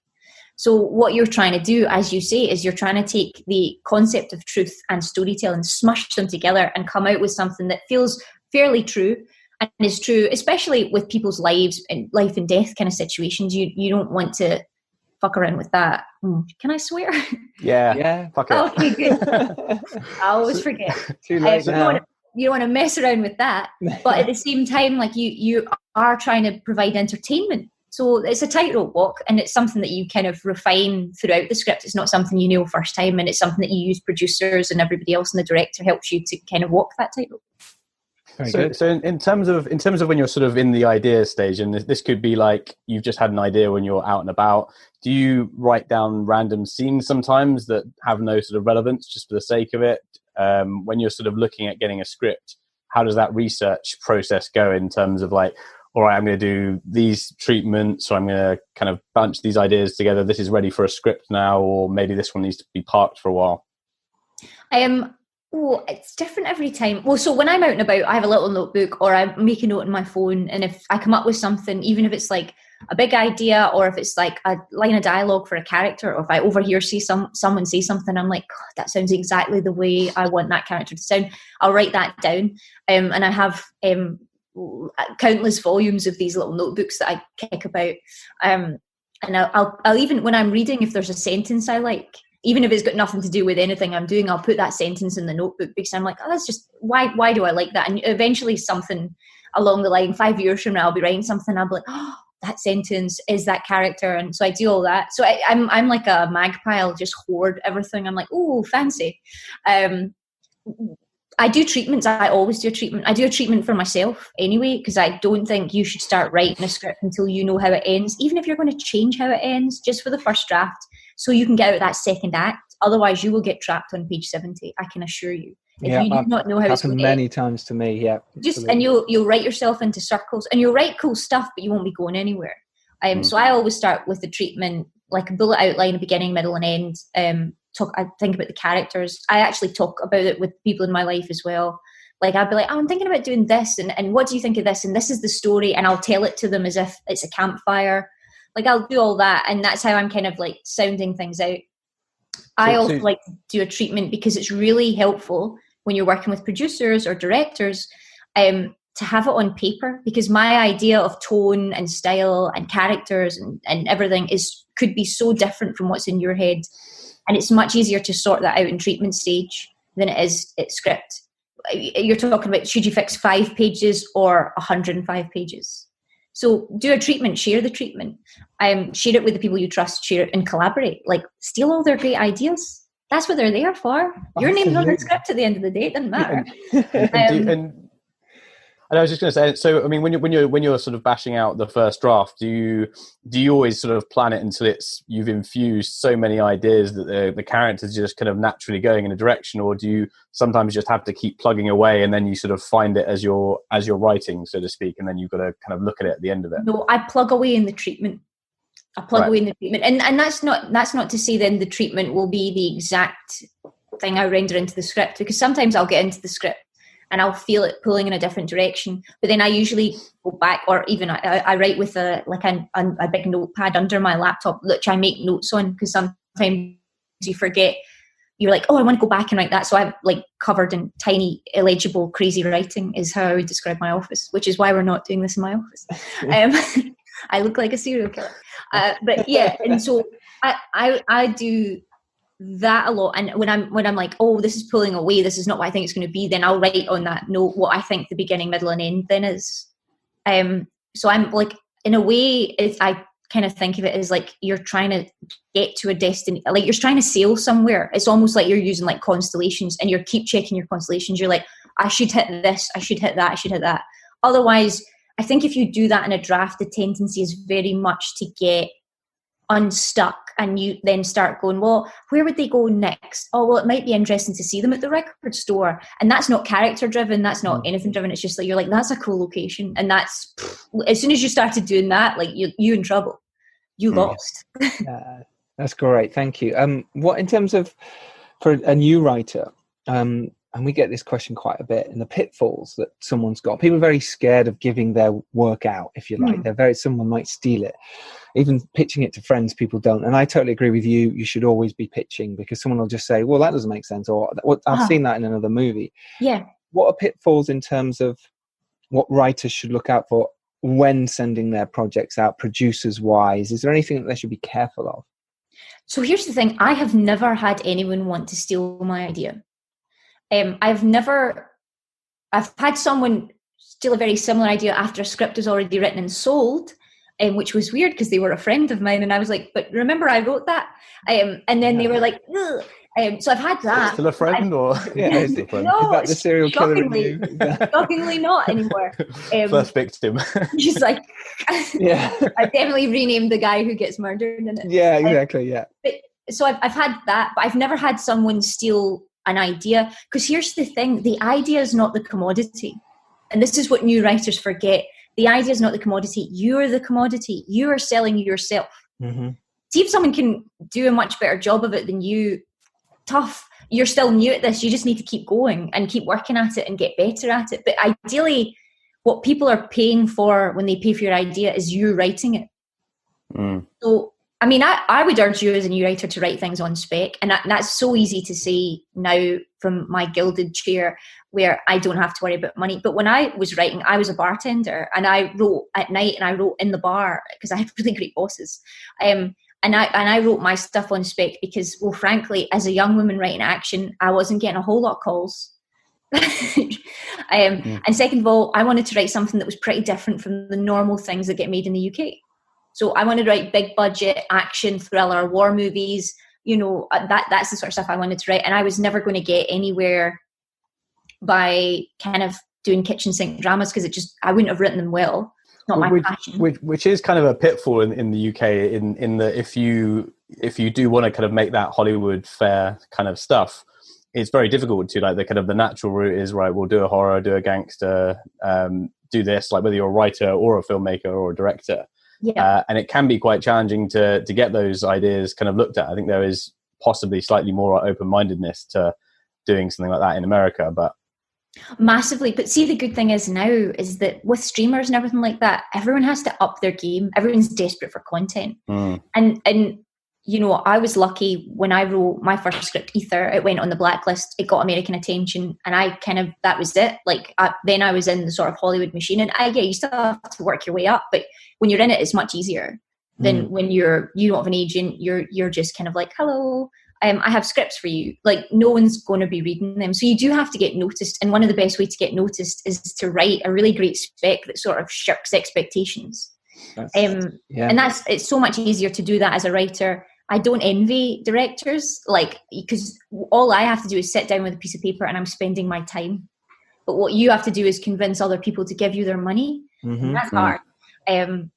So what you're trying to do, as you say, is you're trying to take the concept of truth and storytelling, smush them together and come out with something that feels fairly true. And is true, especially with people's lives and life and death kind of situations. You don't want to fuck around with that. Can I swear? Yeah. Fuck it. Okay, good. I always forget. Too late now. You don't want to mess around with that. But at the same time, like you are trying to provide entertainment. So it's a tightrope walk, and it's something that you kind of refine throughout the script. It's not something you know first time, and it's something that you use producers and everybody else, and the director helps you to kind of walk that tightrope. So in terms of when you're sort of in the idea stage, and this could be like you've just had an idea when you're out and about, do you write down random scenes sometimes that have no sort of relevance just for the sake of it? When you're sort of looking at getting a script, how does that research process go in terms of like, all right, I'm going to do these treatments, or I'm going to kind of bunch these ideas together. This is ready for a script now, or maybe this one needs to be parked for a while. Oh, it's different every time. Well, so when I'm out and about, I have a little notebook, or I make a note on my phone. And if I come up with something, even if it's like a big idea, or if it's like a line of dialogue for a character, or if I overhear someone say something, I'm like, God, that sounds exactly the way I want that character to sound. I'll write that down. And I have countless volumes of these little notebooks that I kick about. And I'll even, when I'm reading, if there's a sentence I like, even if it's got nothing to do with anything I'm doing, I'll put that sentence in the notebook, because I'm like, oh, that's just, why do I like that? And eventually something along the line, 5 years from now, I'll be writing something, I'll be like, oh, that sentence is that character. And so I do all that. So I'm like a magpie, I'll just hoard everything. I'm like, oh, fancy. I do treatments. I always do a treatment. I do a treatment for myself anyway, because I don't think you should start writing a script until you know how it ends, even if you're going to change how it ends, just for the first draft, so you can get out that second act. Otherwise, you will get trapped on page 70, I can assure you. If you do not know how it's going to many end. times to me, yeah. And you'll write yourself into circles, and you'll write cool stuff, but you won't be going anywhere. So I always start with the treatment, like a bullet outline, beginning, middle, and end. I think about the characters. I actually talk about it with people in my life as well. Like I'd be like, oh, I'm thinking about doing this, and what do you think of this? And this is the story, and I'll tell it to them as if it's a campfire. Like I'll do all that, and that's how I'm kind of like sounding things out. I also like to do a treatment because it's really helpful when you're working with producers or directors to have it on paper, because my idea of tone and style and characters and everything could be so different from what's in your head. And it's much easier to sort that out in treatment stage than it is at script. You're talking about, should you fix 5 pages or 105 pages? So do a treatment, share the treatment. Share it with the people you trust, share it and collaborate. Like, steal all their great ideas. That's what they're there for. Your name's on the script at the end of the day. It doesn't matter. And I was just going to say, so I mean, when you're sort of bashing out the first draft, do you always sort of plan it until you've infused so many ideas that the characters just kind of naturally going in a direction, or do you sometimes just have to keep plugging away and then you sort of find it as you're writing, so to speak, and then you've got to kind of look at it at the end of it? No, I plug away in the treatment. Away in the treatment, and that's not to say then the treatment will be the exact thing I render into the script, because sometimes I'll get into the script and I'll feel it pulling in a different direction. But then I usually go back, or even I write with a big notepad under my laptop, which I make notes on, because sometimes you forget. You're like, oh, I want to go back and write that. So I've like covered in tiny, illegible, crazy writing is how I would describe my office, which is why we're not doing this in my office. I look like a serial killer. But yeah, and so I do that a lot. And when I'm like, oh, this is pulling away, this is not what I think it's going to be, then I'll write on that note what I think the beginning, middle, and end then is. So I'm like, in a way, I kind of think of it as like you're trying to get to a destiny, like you're trying to sail somewhere. It's almost like you're using like constellations, and you keep checking your constellations. You're like, I should hit this, I should hit that, I should hit that. Otherwise, I think if you do that in a draft, the tendency is very much to get unstuck, and you then start going, well, where would they go next? Oh, well, it might be interesting to see them at the record store. And that's not character driven, that's not anything driven. It's just like, you're like, that's a cool location. And that's, as soon as you started doing that, like you in trouble, you lost. That's great, thank you. What, in terms of, for a new writer, and we get this question quite a bit, in the pitfalls that someone's got. People are very scared of giving their work out, if you like. Someone might steal it. Even pitching it to friends, people don't. And I totally agree with you. You should always be pitching, because someone will just say, well, that doesn't make sense, or I've seen that in another movie. Yeah. What are pitfalls in terms of what writers should look out for when sending their projects out, producers wise? Is there anything that they should be careful of? So here's the thing. I have never had anyone want to steal my idea. I've had someone steal a very similar idea after a script is already written and sold, which was weird because they were a friend of mine, and I was like, but remember I wrote that? And then they were like, ugh. So I've had that. Still a friend, or yeah, still a friend. No, the serial killer. Shockingly not anymore. First victim. She's like, yeah. I definitely renamed the guy who gets murdered in it. Yeah, exactly. Yeah. So I've had that, but I've never had someone steal an idea, because here's the thing: the idea is not the commodity, and this is what new writers forget. The idea is not the commodity. You're the commodity. You are selling yourself. Mm-hmm. See if someone can do a much better job of it than you. Tough. You're still new at this. You just need to keep going and keep working at it and get better at it. But ideally, what people are paying for when they pay for your idea is you writing it. So, I mean, I would urge you as a new writer to write things on spec. And that's so easy to say now from my gilded chair, where I don't have to worry about money. But when I was writing, I was a bartender, and I wrote at night, and I wrote in the bar because I had really great bosses. And I wrote my stuff on spec because, well, frankly, as a young woman writing action, I wasn't getting a whole lot of calls. And second of all, I wanted to write something that was pretty different from the normal things that get made in the UK. So I wanted to write big budget action, thriller, war movies. You know, that's the sort of stuff I wanted to write. And I was never going to get anywhere by kind of doing kitchen sink dramas, because I wouldn't have written them well. Not my passion. Which is kind of a pitfall in the UK, in that if you do want to kind of make that Hollywood fare kind of stuff, it's very difficult to, like, the kind of the natural route is, right, we'll do a horror, do a gangster, do this, like whether you're a writer or a filmmaker or a director. Yeah. And it can be quite challenging to get those ideas kind of looked at. I think there is possibly slightly more open-mindedness to doing something like that in America, but massively. But see, the good thing is now is that with streamers and everything like that, everyone has to up their game. Everyone's desperate for content. And you know, I was lucky when I wrote my first script, Ether. It went on the blacklist. It got American attention, and that was it. Like then I was in the sort of Hollywood machine, and you still have to work your way up. But when you're in it, it's much easier than when you don't have an agent. You're just kind of like, hello, I have scripts for you. Like, no one's going to be reading them. So you do have to get noticed. And one of the best ways to get noticed is to write a really great spec that sort of shirks expectations. And it's so much easier to do that as a writer. I don't envy directors, like, because all I have to do is sit down with a piece of paper and I'm spending my time. But what you have to do is convince other people to give you their money. And that's hard.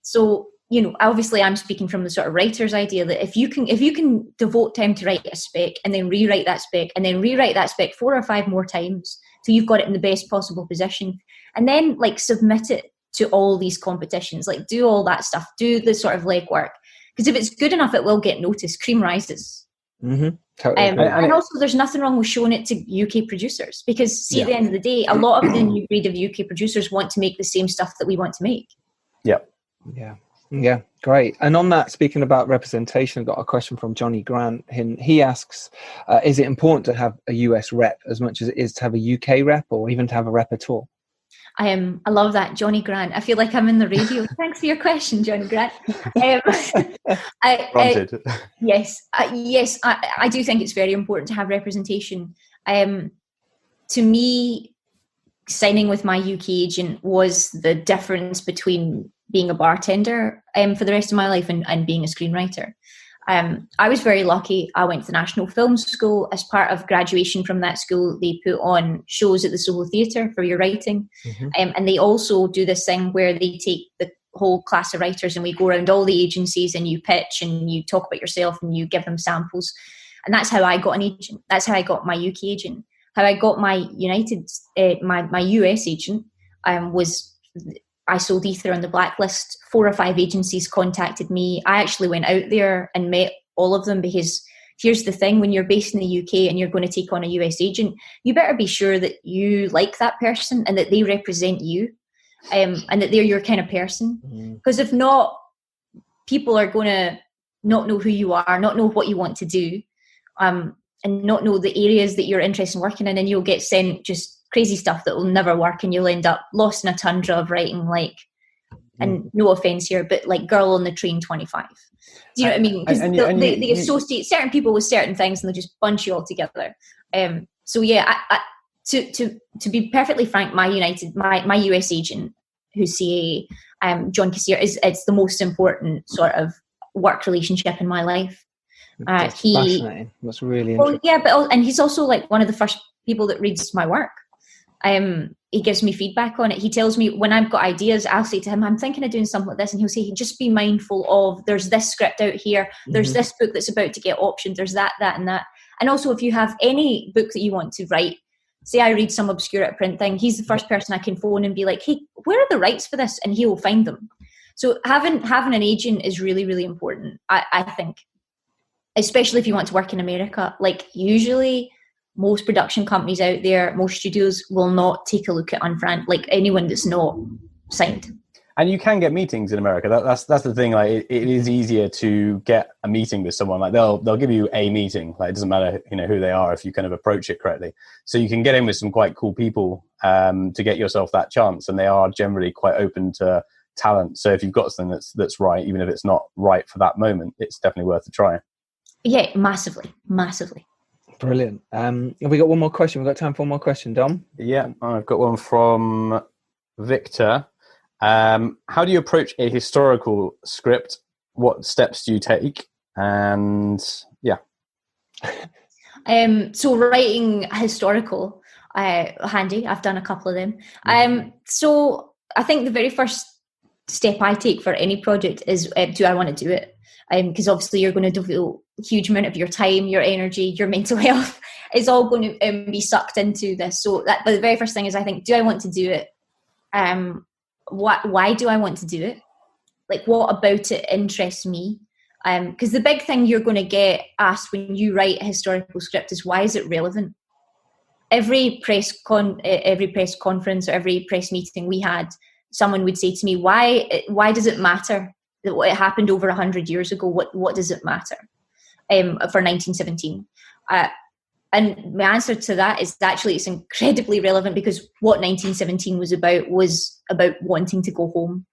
So, you know, obviously I'm speaking from the sort of writer's idea that if you can devote time to write a spec and then rewrite that spec and then rewrite that spec 4 or 5 more times, so you've got it in the best possible position, and then like submit it to all these competitions, like do all that stuff, do the sort of legwork. Because if it's good enough, it will get noticed. Cream rises. Totally and also, there's nothing wrong with showing it to UK producers, because see, at the end of the day, a lot of the new breed of UK producers want to make the same stuff that we want to make. Yeah, great. And on that, speaking about representation, I've got a question from Johnny Grant. He asks, is it important to have a US rep as much as it is to have a UK rep, or even to have a rep at all? I love that, Johnny Grant. I feel like I'm in the radio. Thanks for your question, Johnny Grant. Yes, I do think it's very important to have representation. To me, signing with my UK agent was the difference between being a bartender for the rest of my life and being a screenwriter. I was very lucky. I went to the National Film School. As part of graduation from that school, they put on shows at the Soho Theatre for your writing. And they also do this thing where they take the whole class of writers and we go around all the agencies and you pitch and you talk about yourself and you give them samples. And that's how I got an agent. That's how I got my UK agent. How I got my my US agent was I sold Ether on the blacklist. 4 or 5 agencies contacted me. I actually went out there and met all of them, because here's the thing, when you're based in the UK and you're going to take on a US agent, you better be sure that you like that person and that they represent you, and that they're your kind of person. Because if not, people are going to not know who you are, not know what you want to do, and not know the areas that you're interested in working in, and you'll get sent just crazy stuff that will never work, and you'll end up lost in a tundra of writing like, and no offense here, but like Girl on the Train 25. Do you know what I mean? Because they associate certain people with certain things and they just bunch you all together. So yeah, to be perfectly frank, my US agent, who's CA, John Cassier, it's the most important sort of work relationship in my life. That's fascinating. That's really interesting. Well, yeah, and he's also like one of the first people that reads my work. He gives me feedback on it. He tells me when I've got ideas, I'll say to him, I'm thinking of doing something like this. And he'll say, just be mindful of, there's this script out here. There's this book that's about to get optioned. There's that, and that. And also, if you have any book that you want to write, say I read some obscure out of print thing, he's the first person I can phone and be like, hey, where are the rights for this? And he will find them. So having an agent is really, really important, I think. Especially if you want to work in America. Like, usually most production companies out there, most studios will not take a look at like anyone that's not signed. And you can get meetings in America. That's the thing. Like, it is easier to get a meeting with someone. Like, they'll give you a meeting. Like, it doesn't matter, who they are, if you kind of approach it correctly. So you can get in with some quite cool people to get yourself that chance. And they are generally quite open to talent. So if you've got something that's right, even if it's not right for that moment, it's definitely worth a try. Yeah, massively. Brilliant. Have we got one more question? We've got time for one more question, Dom? Yeah, I've got one from Victor. How do you approach a historical script? What steps do you take? And yeah. So writing historical, handy. I've done a couple of them. So I think the very first step I take for any project is, do I want to do it? Because obviously you're going to devote a huge amount of your time, your energy, your mental health is all going to be sucked into this. So but the very first thing is, I think, do I want to do it? Why do I want to do it? Like, what about it interests me? Because the big thing you're going to get asked when you write a historical script is, why is it relevant? Every press conference or every press meeting we had, someone would say to me, why does it matter that what happened over 100 years ago? What does it matter for 1917? And my answer to that is, actually it's incredibly relevant, because what 1917 was about wanting to go home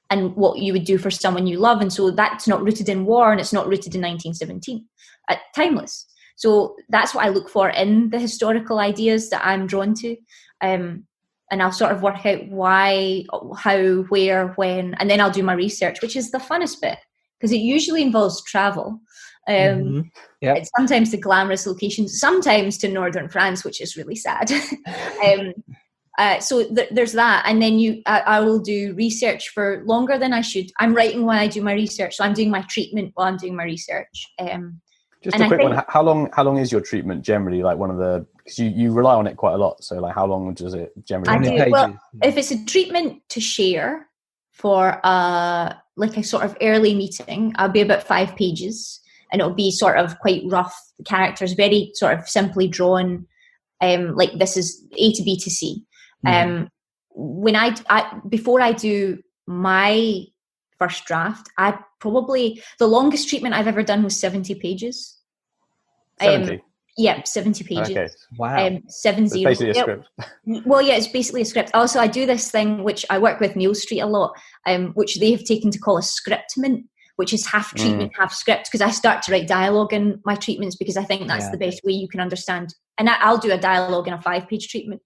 and what you would do for someone you love. And so that's not rooted in war, and it's not rooted in 1917. Timeless. So that's what I look for in the historical ideas that I'm drawn to. And I'll sort of work out why, how, where, when, and then I'll do my research, which is the funnest bit, because it usually involves travel. It's sometimes to glamorous locations, sometimes to northern France, which is really sad. So there's that. And then I will do research for longer than I should. I'm writing while I do my research. So I'm doing my treatment while I'm doing my research. Just a quick one. How long is your treatment generally? Like, because you rely on it quite a lot. So like, how long does it generally? Well, if it's a treatment to share for like a sort of early meeting, I'll be about 5 pages, and it'll be sort of quite rough. The characters very sort of simply drawn. Like, this is A to B to C. When before I do my first draft, the longest treatment I've ever done was 70 pages. 70? Yeah, 70 pages. Okay. Wow. 70. It's basically a script. Well, yeah, it's basically a script. Also, I do this thing, which I work with Neil Street a lot, which they have taken to call a scriptment, which is half treatment, half script, because I start to write dialogue in my treatments, because I think that's the best way you can understand. And I'll do a dialogue in a 5-page treatment.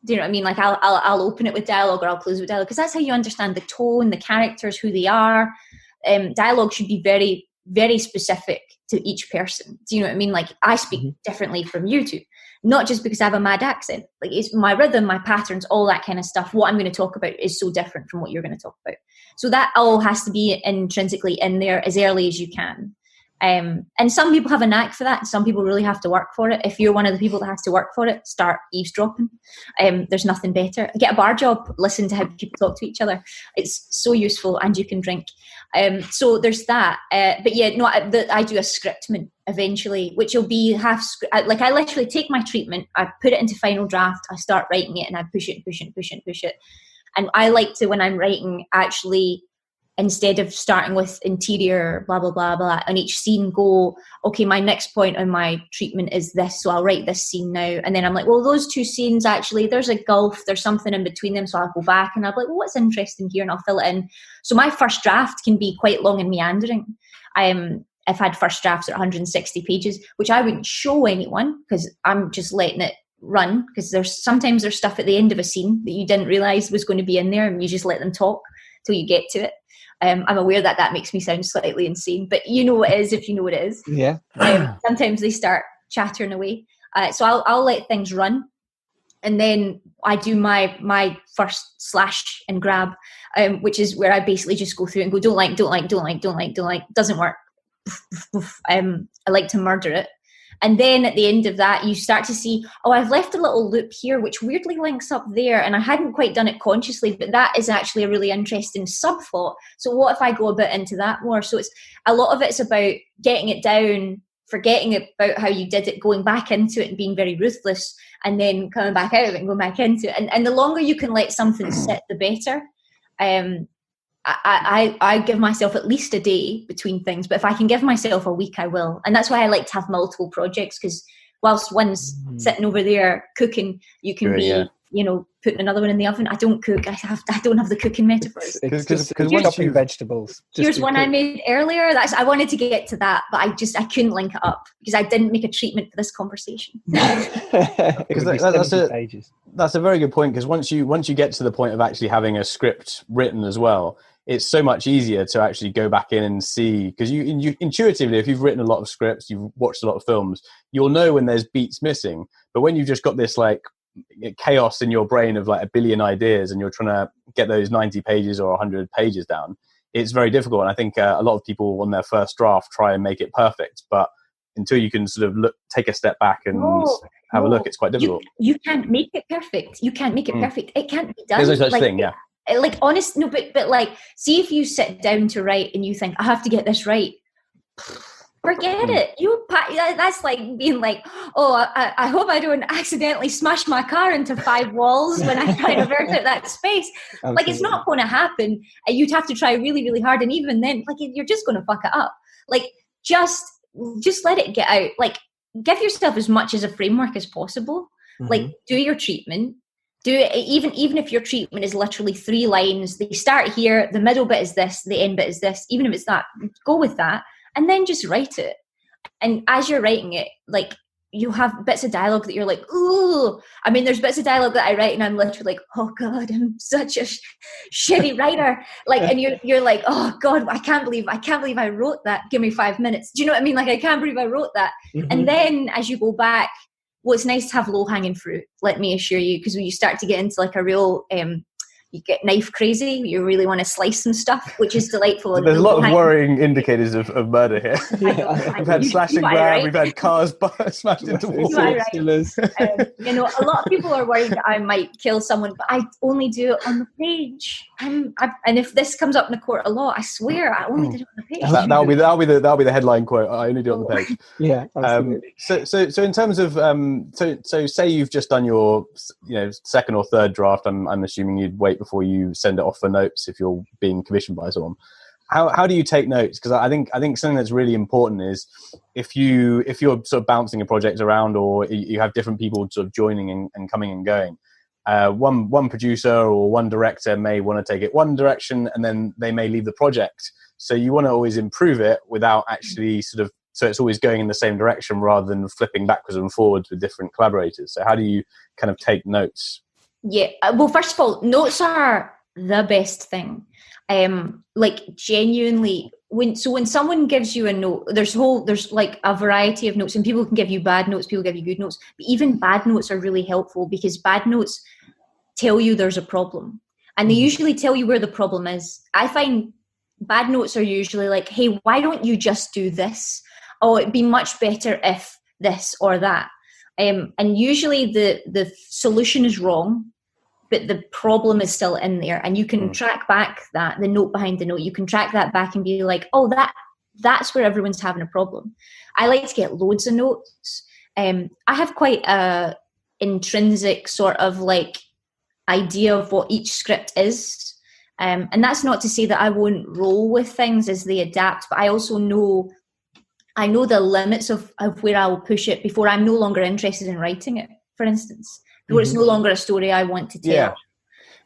Do you know what I mean? Like I'll open it with dialogue or I'll close it with dialogue, because that's how you understand the tone, the characters, who they are. Dialogue should be very, very specific to each person. Do you know what I mean? Like I speak differently from you two, not just because I have a mad accent. Like it's my rhythm, my patterns, all that kind of stuff. What I'm going to talk about is so different from what you're going to talk about. So that all has to be intrinsically in there as early as you can. And some people have a knack for that. And some people really have to work for it. If you're one of the people that has to work for it, start eavesdropping. There's nothing better. Get a bar job. Listen to how people talk to each other. It's so useful, and you can drink. So there's that. But yeah, no, I do a scriptment eventually, which will be like I literally take my treatment, I put it into final draft, I start writing it, and I push it. And I like to, when I'm writing, actually, instead of starting with interior, blah, blah, blah, blah, on each scene go, okay, my next point on my treatment is this, so I'll write this scene now. And then I'm like, well, those two scenes, actually, there's a gulf, there's something in between them, so I'll go back and I'll be like, well, what's interesting here? And I'll fill it in. So my first draft can be quite long and meandering. I've had first drafts at 160 pages, which I wouldn't show anyone because I'm just letting it run, because there's sometimes stuff at the end of a scene that you didn't realize was going to be in there, and you just let them talk till you get to it. I'm aware that makes me sound slightly insane, but you know what it is if you know what it is. Yeah. Sometimes they start chattering away. So I'll let things run, and then I do my first slash and grab, which is where I basically just go through and go, don't like, doesn't work. I like to murder it. And then at the end of that, you start to see, oh, I've left a little loop here, which weirdly links up there. And I hadn't quite done it consciously, but that is actually a really interesting subplot. So what if I go a bit into that more? So it's a lot of it's about getting it down, forgetting about how you did it, going back into it and being very ruthless, and then coming back out of it and going back into it. And the longer you can let something sit, the better. I give myself at least a day between things, but if I can give myself a week, I will. And that's why I like to have multiple projects, because whilst one's sitting over there cooking, you can putting another one in the oven. I don't cook. I don't have the cooking metaphors. Because chopping vegetables. Here's one I made earlier. I wanted to get to that, but I couldn't link it up because I didn't make a treatment for this conversation. Because that's a very good point. Because once you get to the point of actually having a script written as well, it's so much easier to actually go back in and see, because you intuitively, if you've written a lot of scripts, you've watched a lot of films, you'll know when there's beats missing. But when you've just got this like chaos in your brain of like a billion ideas and you're trying to get those 90 pages or 100 pages down, it's very difficult. And I think a lot of people on their first draft try and make it perfect, but until you can sort of take a step back and have a look, it's quite difficult. You can't make it perfect. You can't make it perfect. It can't be done. There's no such thing, yeah. Like honest, no, but like, see if you sit down to write and you think I have to get this right, forget it. That's like being like, oh, I hope I don't accidentally smash my car into 5 walls when I try to vert out that space. Absolutely. Like it's not going to happen. You'd have to try really, really hard, and even then, like you're just going to fuck it up. Like just let it get out. Like give yourself as much as a framework as possible. Like do your treatment. Do it, even if your treatment is literally 3 lines, they start here, the middle bit is this, the end bit is this, even if it's that, go with that, and then just write it. And as you're writing it, like, you have bits of dialogue that you're like, ooh. I mean, there's bits of dialogue that I write and I'm literally like, oh God, I'm such a shitty writer. Like, and you're like, oh God, I can't believe I wrote that. Give me 5 minutes. Do you know what I mean? Like, I can't believe I wrote that. And then as you go back, well, it's nice to have low-hanging fruit, let me assure you, because when you start to get into like a real, you get knife crazy, you really want to slice some stuff, which is delightful. There's a lot of worrying indicators of murder here. We've had slash and grab, we've had cars smashed into walls. A lot of people are worried that I might kill someone, but I only do it on the page. And if this comes up in a court of law, I swear I only did it on the page. That'll be the headline quote. I only do it on the page. Yeah. So in terms of so say you've just done your second or third draft. I'm assuming you'd wait before you send it off for notes if you're being commissioned by someone. How do you take notes? Because I think something that's really important is if you're sort of bouncing a project around, or you have different people sort of joining and coming and going. One producer or one director may want to take it one direction, and then they may leave the project. So you want to always improve it without actually so it's always going in the same direction rather than flipping backwards and forwards with different collaborators. So how do you kind of take notes? Yeah. Well, first of all, notes are the best thing. Like genuinely, when someone gives you a note, there's like a variety of notes, and people can give you bad notes, people give you good notes, but even bad notes are really helpful because bad notes tell you there's a problem, and they usually tell you where the problem is. I find bad notes are usually like, hey, why don't you just do this? Oh, it'd be much better if this or that. And usually the solution is wrong, but the problem is still in there, and you can track back the note behind the note. You can track that back and be like, oh, that's where everyone's having a problem. I like to get loads of notes. I have quite a intrinsic sort of like idea of what each script is. And that's not to say that I won't roll with things as they adapt, but I also know the limits of where I will push it before I'm no longer interested in writing it, for instance. Where it's no longer a story I want to tell. Yeah,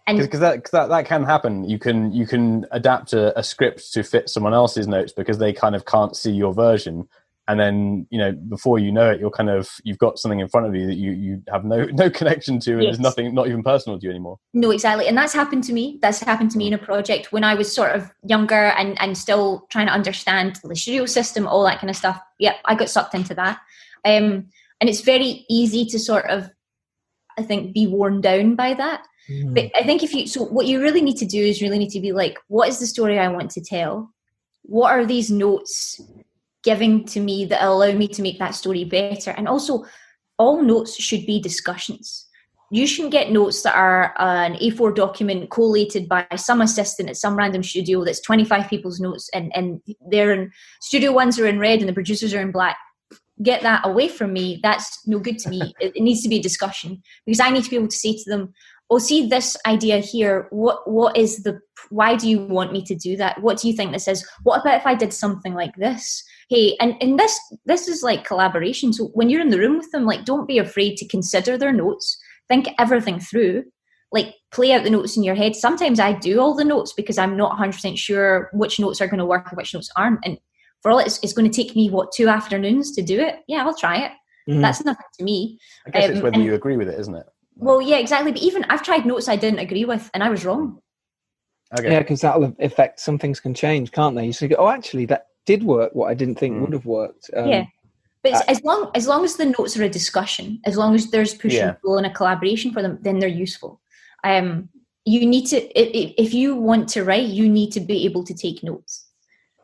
because that can happen. You can adapt a script to fit someone else's notes because they kind of can't see your version, and then before you know it, you've got something in front of you that you have no connection to, and there's nothing, not even personal to you anymore. No, exactly, and that's happened to me. That's happened to me in a project when I was sort of younger and still trying to understand the studio system, all that kind of stuff. Yep, I got sucked into that, and it's very easy to sort of, I think, be worn down by that. But I think what you really need to do is really need to be like, what is the story I want to tell? What are these notes giving to me that allow me to make that story better? And also, all notes should be discussions. You shouldn't get notes that are an A4 document collated by some assistant at some random studio that's 25 people's notes, and they're in studio ones are in red and the producers are in black. Get that away from me. That's no good to me. It needs to be a discussion, because I need to be able to say to them, oh, see this idea here, why do you want me to do that? What do you think this is? What about if I did something like this? Hey, and this is like collaboration. So when you're in the room with them, like, don't be afraid to consider their notes, think everything through, like play out the notes in your head. Sometimes I do all the notes because I'm not 100% sure which notes are going to work and which notes aren't. And for all it's going to take me, 2 afternoons to do it. Yeah, I'll try it. That's nothing to me. I guess it's whether you agree with it, isn't it? Well, yeah, exactly. But even I've tried notes I didn't agree with, and I was wrong. Okay. Yeah, because that'll affect, some things can change, can't they? You say, oh, actually, that did work, what I didn't think would have worked. Yeah. But as long as the notes are a discussion, as long as there's push and pull and a collaboration for them, then they're useful. You need to, if you want to write, you need to be able to take notes.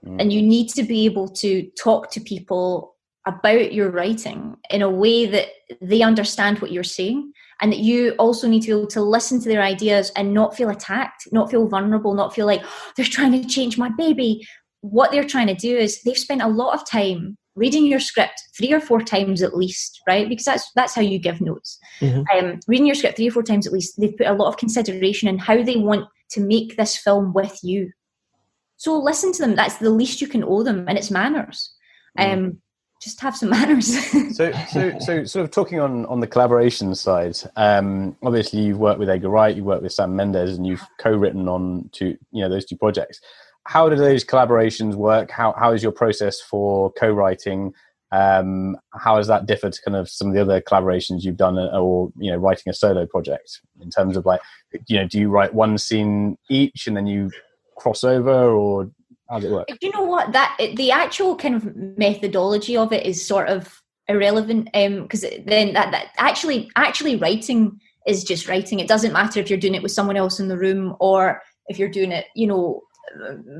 And you need to be able to talk to people about your writing in a way that they understand what you're saying, and that you also need to be able to listen to their ideas and not feel attacked, not feel vulnerable, not feel like they're trying to change my baby. What they're trying to do is they've spent a lot of time reading your script 3 or 4 times at least, right? Because that's how you give notes. Reading your script 3 or 4 times at least, they've put a lot of consideration in how they want to make this film with you. So listen to them. That's the least you can owe them, and it's manners. Just have some manners. so sort of talking on the collaboration side, obviously you've worked with Edgar Wright, you've worked with Same Mendes, and you've co-written on those 2 projects. How do those collaborations work? How is your process for co-writing? How does that differ to kind of some of the other collaborations you've done, or writing a solo project, in terms of like, do you write one scene each and then you cross over, or how does it work? You know what, the actual kind of methodology of it is sort of irrelevant, because then that actually writing is just writing. It doesn't matter if you're doing it with someone else in the room, or if you're doing it,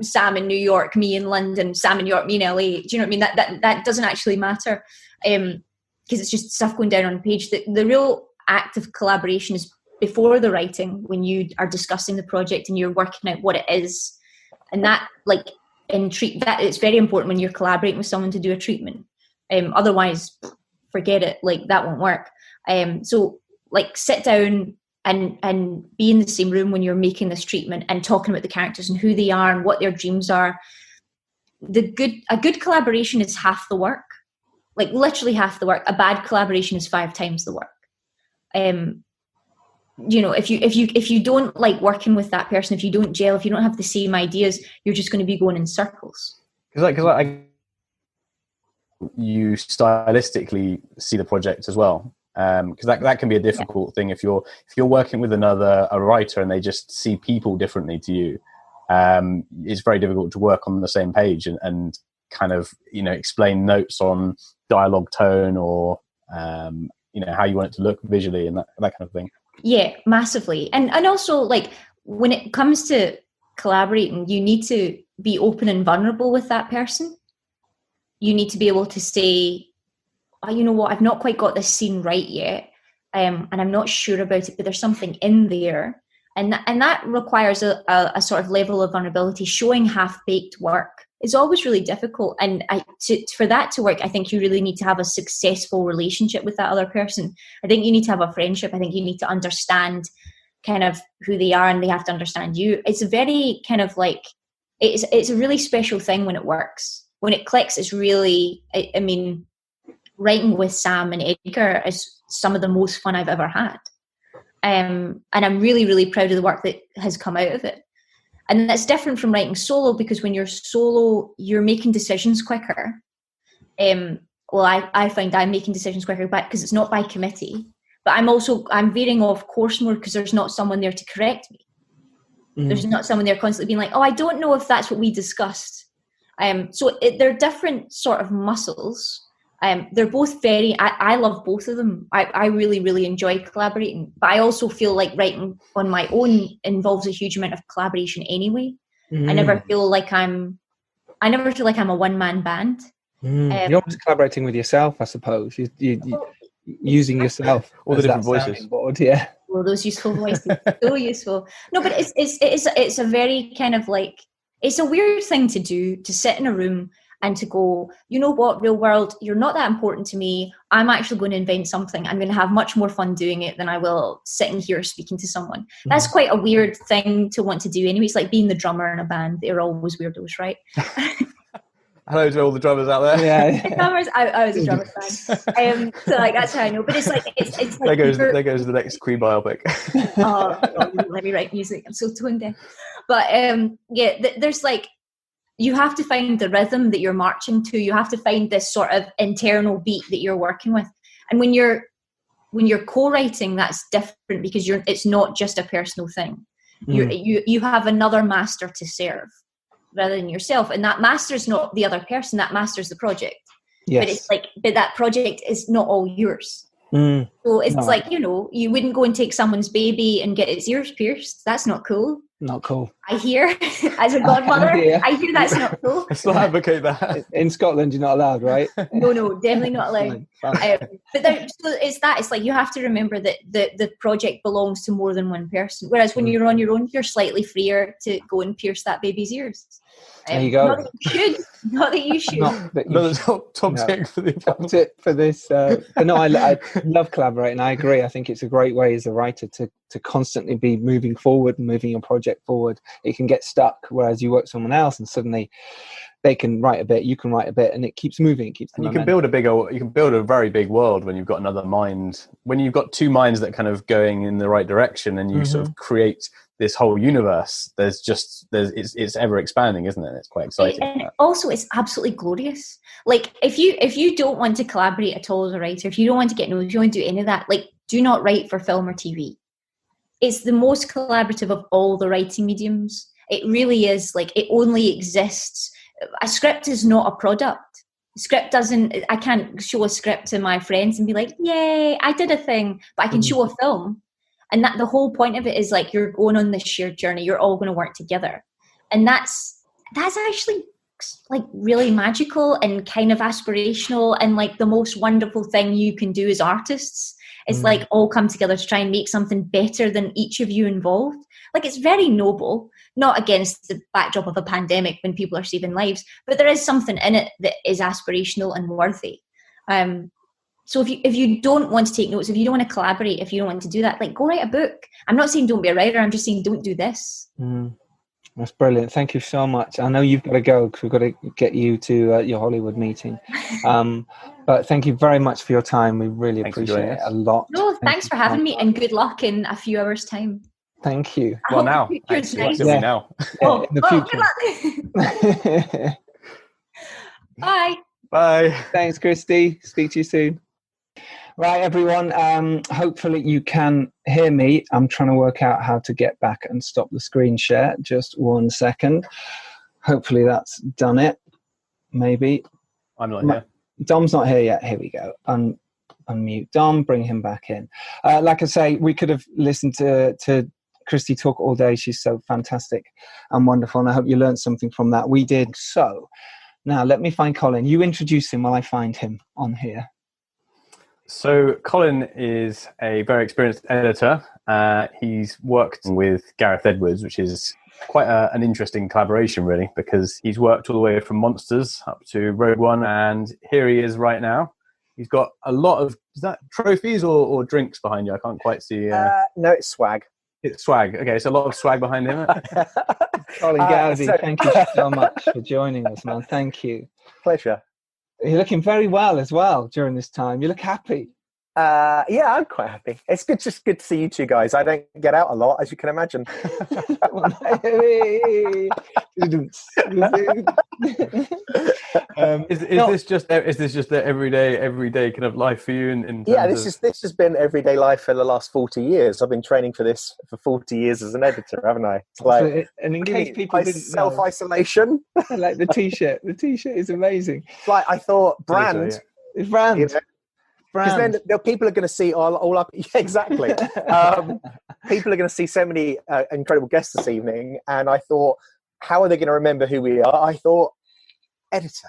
Sam in New York, me in London, Sam in New York, me in LA. Do you know what I mean? That doesn't actually matter, because it's just stuff going down on the page. The real act of collaboration is before the writing, when you are discussing the project and you're working out what it is, and that it's very important when you're collaborating with someone to do a treatment. Otherwise, forget it. Like, that won't work. So like, sit down and be in the same room when you're making this treatment and talking about the characters and who they are and what their dreams are. A good collaboration is half the work, like literally half the work. A bad collaboration is 5 times the work. If you don't like working with that person, if you don't gel, if you don't have the same ideas, you're just going to be going in circles. Because you stylistically see the project as well. because that can be a difficult thing if you're working with a writer and they just see people differently to you. It's very difficult to work on the same page and kind of, explain notes on dialogue tone or how you want it to look visually and that kind of thing. Yeah, massively. And also, like, when it comes to collaborating, you need to be open and vulnerable with that person. You need to be able to say, oh, you know what, I've not quite got this scene right yet, and I'm not sure about it, but there's something in there. And that requires a sort of level of vulnerability. Showing half-baked work is always really difficult. And for that to work, I think you really need to have a successful relationship with that other person. I think you need to have a friendship. I think you need to understand kind of who they are, and they have to understand you. It's a very kind of like, it's a really special thing when it works. When it clicks, it's really, I mean, writing with Sam and Edgar is some of the most fun I've ever had. And I'm really, really proud of the work that has come out of it. And that's different from writing solo, because when you're solo, you're making decisions quicker. Well, I find I'm making decisions quicker because it's not by committee. But I'm veering off course more because there's not someone there to correct me. There's not someone there constantly being like, oh, I don't know if that's what we discussed. So they're different sort of muscles. They're both I love both of them. I really, really enjoy collaborating, but I also feel like writing on my own involves a huge amount of collaboration anyway. I never feel like I'm a one-man band. You're always collaborating with yourself, I suppose. You using yourself, all the different voices. Board, yeah. Well, those useful voices, so useful. No, but it's a very kind of like, it's a weird thing to do, to sit in a room and to go, you know what, real world, you're not that important to me. I'm actually going to invent something. I'm going to have much more fun doing it than I will sitting here speaking to someone. That's quite a weird thing to want to do anyway. It's like being the drummer in a band. They're always weirdos, right? Hello to all the drummers out there. Yeah. Drummers, I was a drummer fan. So like, that's how I know. But it's like, it's like there goes the next Queen biopic. Oh, God, let me write music. I'm so tone deaf. But there's like, you have to find the rhythm that you're marching to. You have to find this sort of internal beat that you're working with. And when you're co-writing, that's different because it's not just a personal thing. You have another master to serve rather than yourself. And that master's not the other person, that master's the project. Yes. But it's like, but that project is not all yours. So it's like, you wouldn't go and take someone's baby and get its ears pierced. That's not cool. Not cool. I hear, as a godmother, I hear that's not cool. Let's not advocate that. In Scotland, you're not allowed, right? No, definitely not allowed. But it's like you have to remember that the project belongs to more than one person. Whereas when you're on your own, you're slightly freer to go and pierce that baby's ears. There you go. Not that you should. Top tip for the top tip for this. But no, I love collaborating. I agree. I think it's a great way as a writer to constantly be moving forward and moving your project forward. It can get stuck, whereas you work with someone else and suddenly they can write a bit, you can write a bit, and it keeps moving. It keeps. And you can build a very big world when you've got another mind. When you've got two minds that kind of going in the right direction, and you sort of create this whole universe. It's ever expanding, isn't it? It's quite exciting. And also, it's absolutely glorious. Like if you don't want to collaborate at all as a writer, if you don't want to get notes, if you don't want to do any of that, like do not write for film or TV. It's the most collaborative of all the writing mediums. It really is. Like it only exists. A script is not a product. I can't show a script to my friends and be like, yay, I did a thing, but I can show a film. And that the whole point of it is like you're going on this shared journey. You're all going to work together. And that's actually like really magical and kind of aspirational and like the most wonderful thing you can do as artists. It's like all come together to try and make something better than each of you involved. Like it's very noble, not against the backdrop of a pandemic when people are saving lives, but there is something in it that is aspirational and worthy. So if you don't want to take notes, if you don't want to collaborate, if you don't want to do that, like go write a book. I'm not saying don't be a writer. I'm just saying don't do this. That's brilliant. Thank you so much. I know you've got to go because we've got to get you to your Hollywood meeting. But thank you very much for your time. We really appreciate it a lot. No, thanks for having me and good luck in a few hours' time. Thank you. Well, now. Nice. Now. In the future. Bye. Bye. Thanks, Krysty. Speak to you soon. Right, everyone. Hopefully you can hear me. I'm trying to work out how to get back and stop the screen share. Just 1 second. Hopefully that's done it. Maybe. I'm not here. Dom's not here yet. Here we go. Unmute Dom, bring him back in. Like I say, we could have listened to Krysty talk all day. She's so fantastic and wonderful, and I hope you learned something from that. We did. So now let me find Colin. You introduce him while I find him on here. So Colin is a very experienced editor. He's worked with Gareth Edwards, which is quite an interesting collaboration, really, because he's worked all the way from Monsters up to Rogue One, and here he is right now. He's got a lot of, is that trophies or drinks behind you? I can't quite see. No, it's swag. It's swag. Okay, so a lot of swag behind him. Colin Gowdy, thank you so much for joining us, man. Thank you. Pleasure. You're looking very well as well during this time. You look happy. Yeah, I'm quite happy. It's just good to see you two guys. I don't get out a lot, as you can imagine. Is this just the everyday kind of life for you? This has been everyday life for the last 40 years. I've been training for this for 40 years as an editor, haven't I? It's like, and in case people didn't self-isolation. I like the t-shirt. The t-shirt is amazing. It's like I thought brand. It's brand. You know? Because then people are going to see all up. Yeah, exactly. People are going to see so many incredible guests this evening, and I thought, how are they going to remember who we are? I thought, editor.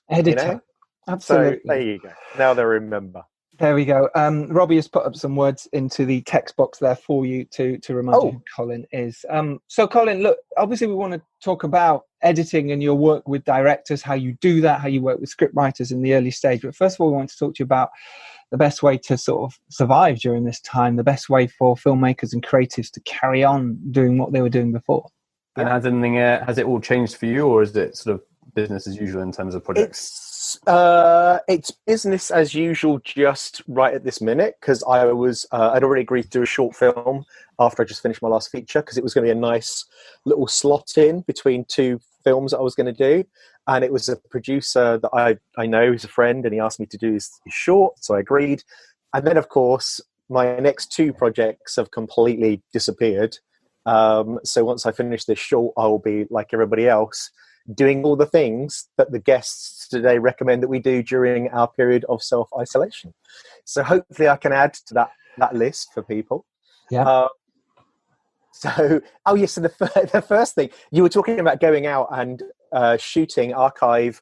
You know? Absolutely. So there you go. Now they remember. There we go. Robbie has put up some words into the text box there for you to remind you who Colin is. So Colin, look, obviously we want to talk about editing and your work with directors, how you do that, how you work with script writers in the early stage. But first of all, we want to talk to you about the best way to sort of survive during this time, the best way for filmmakers and creatives to carry on doing what they were doing before. And has it all changed for you, or is it sort of business as usual in terms of projects? It's business as usual just right at this minute, because I'd already agreed to do a short film after I just finished my last feature, because it was going to be a nice little slot in between two films that I was going to do. And it was a producer that I know, who's a friend, and he asked me to do his short, so I agreed. And then, of course, my next two projects have completely disappeared. So once I finish this short, I will be, like everybody else, doing all the things that the guests today recommend that we do during our period of self-isolation. So hopefully I can add to that list for people. Yeah. So the first thing, you were talking about going out and shooting archive,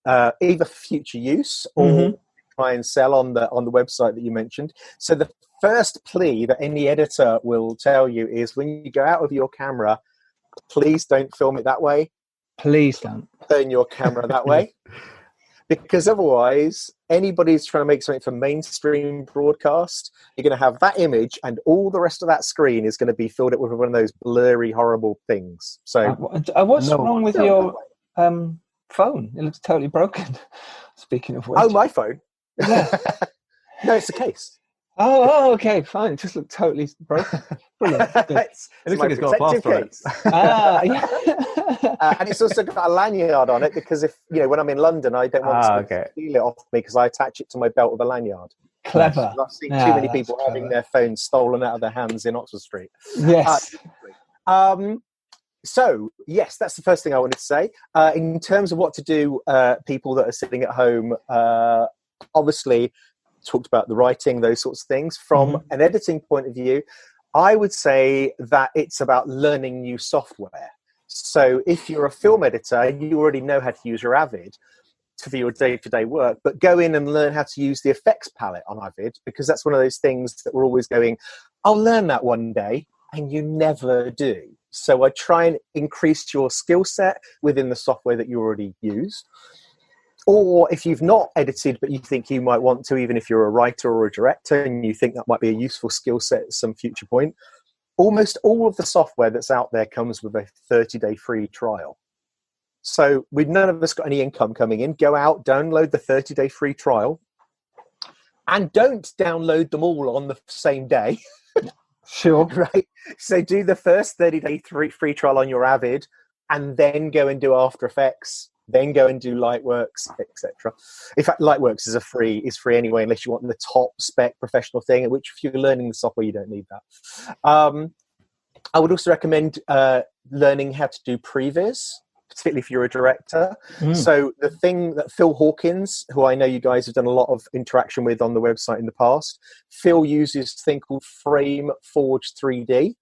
either future use or try and sell on the website that you mentioned. So the first plea that any editor will tell you is, when you go out with your camera, please don't film it that way. Please don't turn your camera that way, because otherwise anybody's trying to make something for mainstream broadcast, you're going to have that image and all the rest of that screen is going to be filled up with one of those blurry, horrible things. So what's wrong with your phone? It looks totally broken. Speaking of which. Oh, my phone? Yeah. No, it's the case. Oh, okay, fine. It just looked totally broken. Brilliant. It looks like it's got a plaster on it. Yeah. And it's also got a lanyard on it, because if when I'm in London, I don't want to steal it off me, because I attach it to my belt with a lanyard. Clever. I've seen too many people having their phones stolen out of their hands in Oxford Street. Yes. So, yes, that's the first thing I wanted to say. In terms of what to do, people that are sitting at home, obviously talked about the writing, those sorts of things. From an editing point of view, I would say that it's about learning new software. So if you're a film editor, you already know how to use your Avid for your day-to-day work, but go in and learn how to use the effects palette on Avid, because that's one of those things that we're always going, I'll learn that one day, and you never do. So I try and increase your skill set within the software that you already use. Or if you've not edited, but you think you might want to, even if you're a writer or a director and you think that might be a useful skill set at some future point, almost all of the software that's out there comes with a 30-day free trial. So with none of us got any income coming in, go out, download the 30-day free trial, and don't download them all on the same day. Sure. Right? So do the first 30-day free trial on your Avid, and then go and do After Effects then go and do Lightworks, etc. In fact, Lightworks is free anyway, unless you want the top spec professional thing, which if you're learning the software, you don't need that. I would also recommend learning how to do previs, particularly if you're a director. So the thing that Phil Hawkins, who I know you guys have done a lot of interaction with on the website in the past, Phil uses a thing called Frame Forge 3D.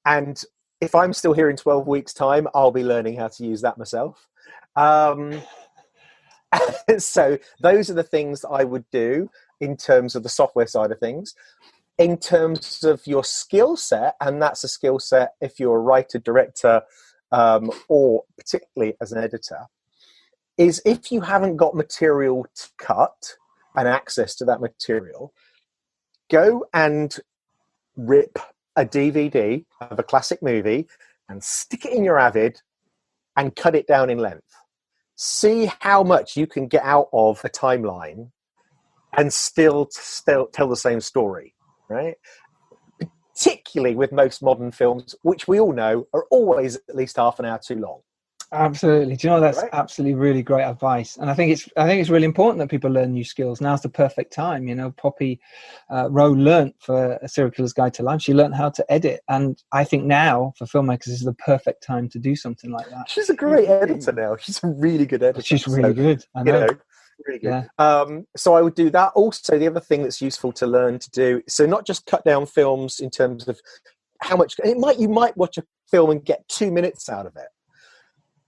And if I'm still here in 12 weeks' time, I'll be learning how to use that myself. So those are the things that I would do in terms of the software side of things. In terms of your skill set, and that's a skill set if you're a writer, director, or particularly as an editor, is if you haven't got material to cut and access to that material, go and rip a DVD of a classic movie and stick it in your Avid and cut it down in length. See how much you can get out of a timeline and still tell the same story, right? Particularly with most modern films, which we all know are always at least half an hour too long. Absolutely. Do you know, that's right? absolutely really great advice. And I think it's really important that people learn new skills. Now's the perfect time. You know, Poppy Rowe learnt for A Serial Killer's Guide to Life. She learned how to edit. And I think now for filmmakers is the perfect time to do something like that. She's a great editor now. She's a really good editor. She's really good. I know. Really good. Yeah. So I would do that. Also, the other thing that's useful to learn to do, so not just cut down films in terms of how much, you might watch a film and get 2 minutes out of it.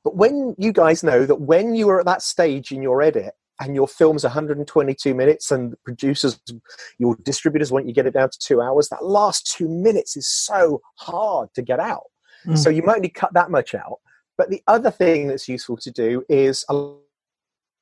But when you guys know that when you are at that stage in your edit and your film's 122 minutes and the producers, your distributors want you to get it down to 2 hours, that last 2 minutes is so hard to get out. So you might only cut that much out. But the other thing that's useful to do is a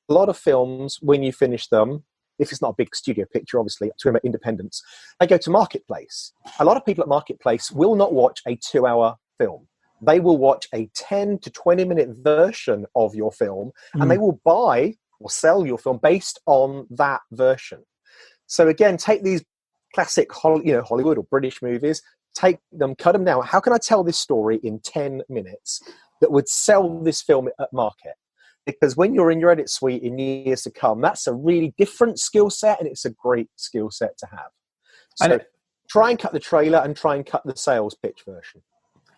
lot of films, when you finish them, if it's not a big studio picture, obviously, to about independence, they go to Marketplace. A lot of people at Marketplace will not watch a 2-hour film. They will watch a 10 to 20 minute version of your film, and they will buy or sell your film based on that version. So again, take these classic Hollywood or British movies, take them, cut them down. How can I tell this story in 10 minutes that would sell this film at market? Because when you're in your edit suite in years to come, that's a really different skill set, and it's a great skill set to have. So try and cut the trailer and try and cut the sales pitch version.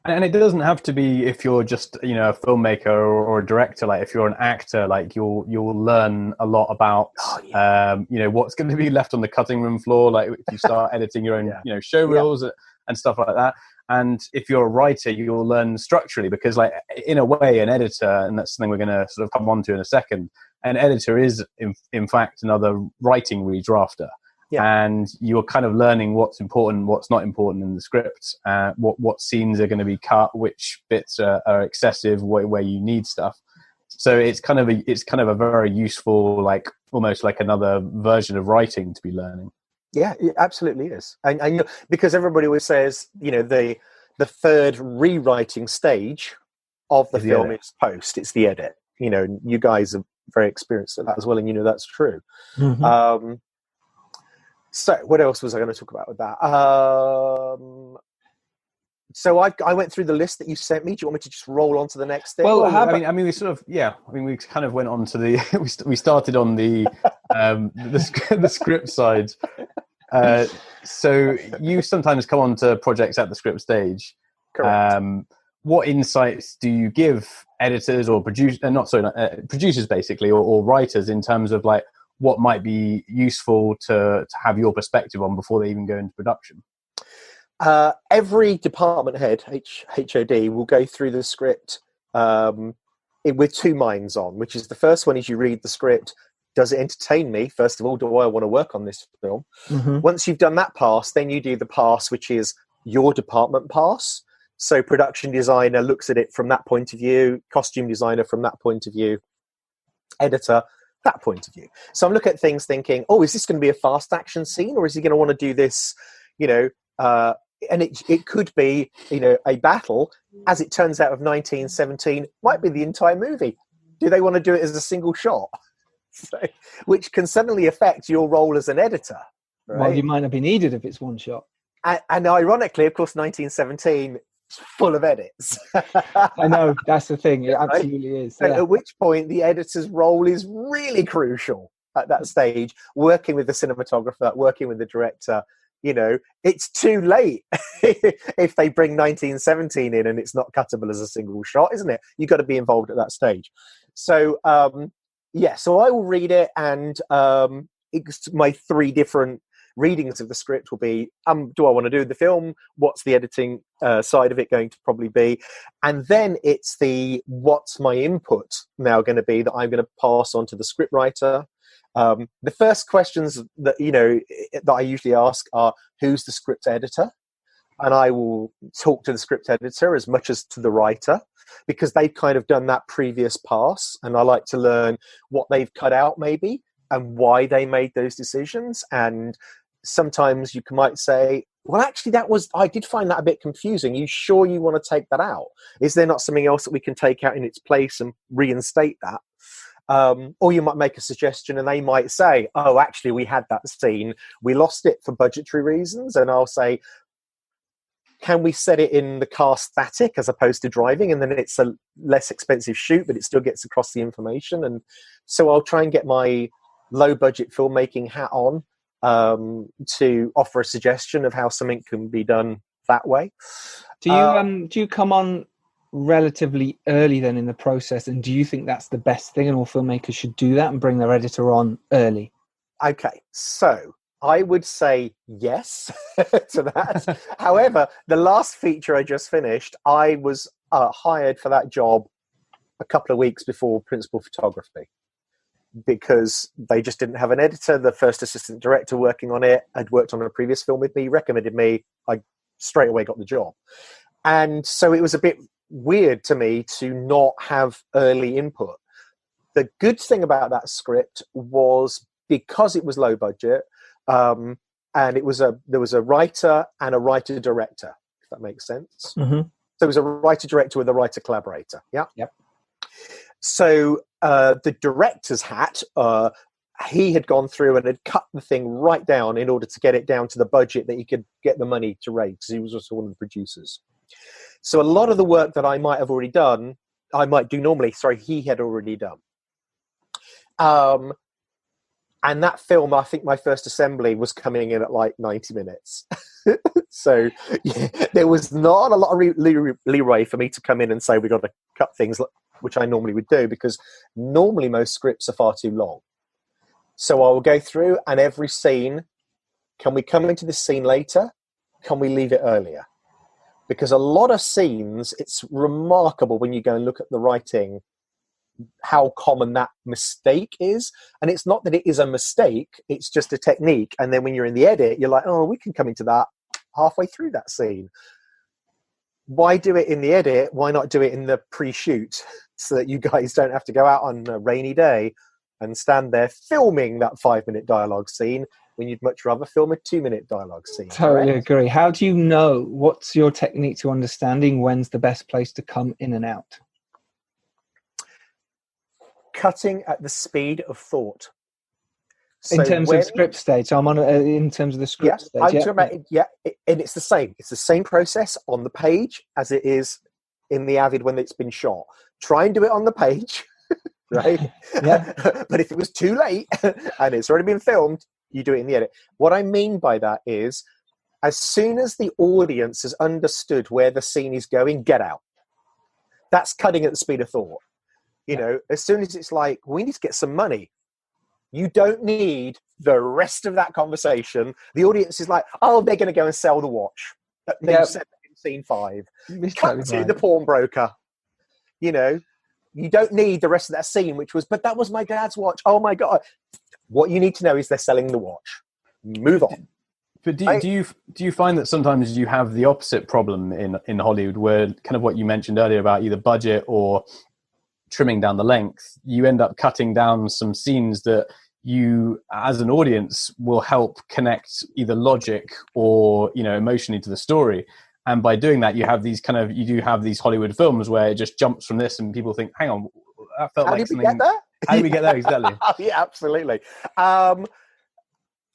And it doesn't have to be if you're just, a filmmaker or a director. Like if you're an actor, like you'll learn a lot about, what's going to be left on the cutting room floor. Like if you start editing your own, show reels and stuff like that. And if you're a writer, you'll learn structurally, because like in a way, an editor, and that's something we're going to sort of come on to in a second, an editor is in fact another writing redrafter. Yeah. And you're kind of learning what's important, what's not important in the script, what scenes are going to be cut, which bits are excessive, where you need stuff. So it's kind of a very useful, like almost like another version of writing to be learning. Yeah, it absolutely is. And because everybody always says, the third rewriting stage of the film is post. It's the edit. You guys are very experienced at that as well, and that's true. Mm-hmm. So what else was I going to talk about with that? So I went through the list that you sent me. Do you want me to just roll on to the next thing? Well, we kind of went on to the, we started on the the script side. So you sometimes come on to projects at the script stage. Correct. What insights do you give editors or producers basically, or writers, in terms of like what might be useful to have your perspective on before they even go into production? Every department head, HOD, will go through the script with two minds on, which is the first one is you read the script. Does it entertain me? First of all, do I want to work on this film? Mm-hmm. Once you've done that pass, then you do the pass, which is your department pass. So production designer looks at it from that point of view, costume designer from that point of view, editor, that point of view. So I'm looking at things thinking, is this going to be a fast action scene, or is he going to want to do this, and it could be, a battle, as it turns out, of 1917, might be the entire movie. Do they want to do it as a single shot? So, which can suddenly affect your role as an editor. Right? Well, you might not be needed if it's one shot. And ironically, of course, 1917 full of edits. I know, that's the thing. It absolutely is. Yeah. At which point the editor's role is really crucial at that stage, working with the cinematographer, working with the director. You know, it's too late if they bring 1917 in and it's not cuttable as a single shot, isn't it? You've got to be involved at that stage. So, so I will read it, and my 3 different readings of the script will be, do I want to do the film? What's the editing side of it going to probably be? And then it's what's my input now going to be that I'm going to pass on to the scriptwriter. The first questions that that I usually ask are, who's the script editor? And I will talk to the script editor as much as to the writer, because they've kind of done that previous pass, and I like to learn what they've cut out maybe and why they made those decisions. And sometimes you might say, well, actually I did find that a bit confusing. You sure you want to take that out? Is there not something else that we can take out in its place and reinstate that? Or you might make a suggestion and they might say, oh, actually we had that scene, we lost it for budgetary reasons. And I'll say, can we set it in the car static as opposed to driving? And then it's a less expensive shoot, but it still gets across the information. And so I'll try and get my low budget filmmaking hat on to offer a suggestion of how something can be done that way. Do you come on relatively early then in the process, and do you think that's the best thing and all filmmakers should do that and bring their editor on early? Okay, so I would say yes to that. However, the last feature I just finished, I was hired for that job a couple of weeks before principal photography, because they just didn't have an editor. The first assistant director working on it had worked on a previous film with me, recommended me. I straight away got the job. And so it was a bit weird to me to not have early input. The good thing about that script was, because it was low budget, and there was a writer and a writer-director, if that makes sense. Mm-hmm. So it was a writer-director with a writer-collaborator. Yeah. Yep. So the director's hat, he had gone through and had cut the thing right down in order to get it down to the budget that he could get the money to raise, because he was also one of the producers. So a lot of the work that I might have already done, he had already done. And that film, I think my first assembly was coming in at like 90 minutes. So yeah, there was not a lot of leeway for me to come in and say, we've got to cut things, which I normally would do, because normally most scripts are far too long. So I will go through, and every scene, can we come into this scene later? Can we leave it earlier? Because a lot of scenes, it's remarkable when you go and look at the writing, how common that mistake is. And it's not that it is a mistake, it's just a technique. And then when you're in the edit, you're like, oh, we can come into that halfway through that scene. Why do it in the edit? Why not do it in the pre-shoot, so that you guys don't have to go out on a rainy day and stand there filming that 5-minute dialogue scene when you'd much rather film a 2-minute dialogue scene? Totally agree. How do you know, what's your technique to understanding when's the best place to come in and out? Cutting at the speed of thought. So in terms of script stage, so I'm on in terms of the script stage. And it's the same. It's the same process on the page as it is in the Avid when it's been shot. Try and do it on the page, right? Yeah. But if it was too late and it's already been filmed, you do it in the edit. What I mean by that is, as soon as the audience has understood where the scene is going, get out. That's cutting at the speed of thought. You know, as soon as it's like, we need to get some money, you don't need the rest of that conversation. The audience is like, oh, they're going to go and sell the watch. They've said that in scene 5. Cut to the pawnbroker. You know, you don't need the rest of that scene, which was, but that was my dad's watch. Oh my God. What you need to know is they're selling the watch. Move on. But do you find that sometimes you have the opposite problem in Hollywood, where kind of what you mentioned earlier about either budget or trimming down the length, you end up cutting down some scenes that you as an audience will help connect either logic or, you know, emotionally to the story. And by doing that, you do have these Hollywood films where it just jumps from this and people think, hang on, that felt like something. How did we get there? Exactly. Yeah, absolutely.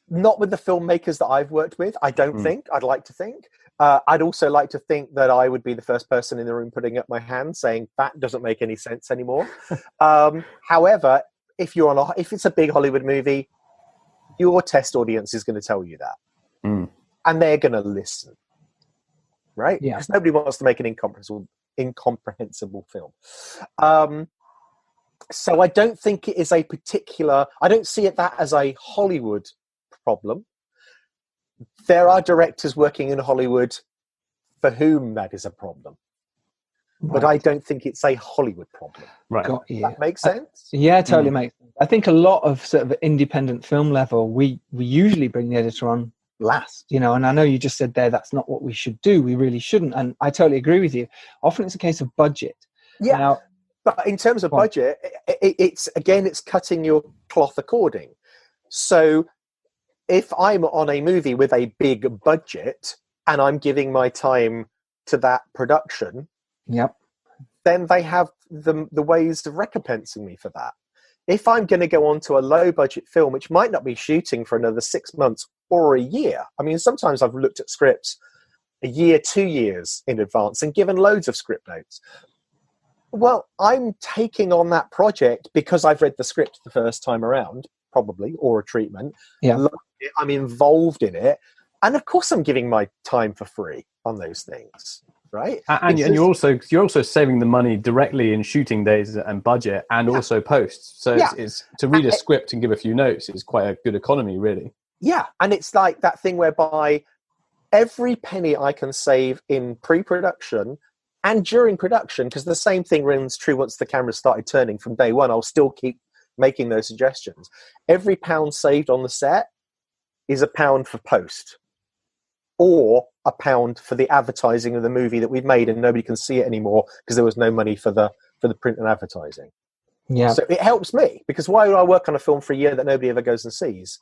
Not with the filmmakers that I've worked with. I don't think. I'd like to think. I'd also like to think that I would be the first person in the room putting up my hand saying that doesn't make any sense anymore. However, if it's a big Hollywood movie, your test audience is going to tell you that, and they're going to listen, right? Yeah. Because nobody wants to make an incomprehensible film. So I don't think it is I don't see that as a Hollywood problem. There are directors working in Hollywood for whom that is a problem. But I don't think it's a Hollywood problem. Right. That makes sense? Yeah, totally makes sense. I think a lot of sort of independent film level, we usually bring the editor on last, and I know you just said there that's not what we should do. We really shouldn't. And I totally agree with you. Often it's a case of budget. Yeah. Now, but in terms of budget, it's cutting your cloth according. So if I'm on a movie with a big budget and I'm giving my time to that production, then they have the ways of recompensing me for that. If I'm going to go on to a low budget film, which might not be shooting for another 6 months or a year. I mean, sometimes I've looked at scripts a year, 2 years in advance and given loads of script notes. Well, I'm taking on that project because I've read the script the first time around, probably, or a treatment. Yeah. I'm involved in it. And of course I'm giving my time for free on those things. Right. And you're also saving the money directly in shooting days and budget and also post. So it's to read a script and give a few notes is quite a good economy, really. Yeah. And it's like that thing whereby every penny I can save in pre-production and during production, because the same thing rings true once the camera started turning from day one, I'll still keep making those suggestions. Every pound saved on the set is a pound for post, or a pound for the advertising of the movie that we've made and nobody can see it anymore because there was no money for the print and advertising. Yeah. So it helps me, because why would I work on a film for a year that nobody ever goes and sees?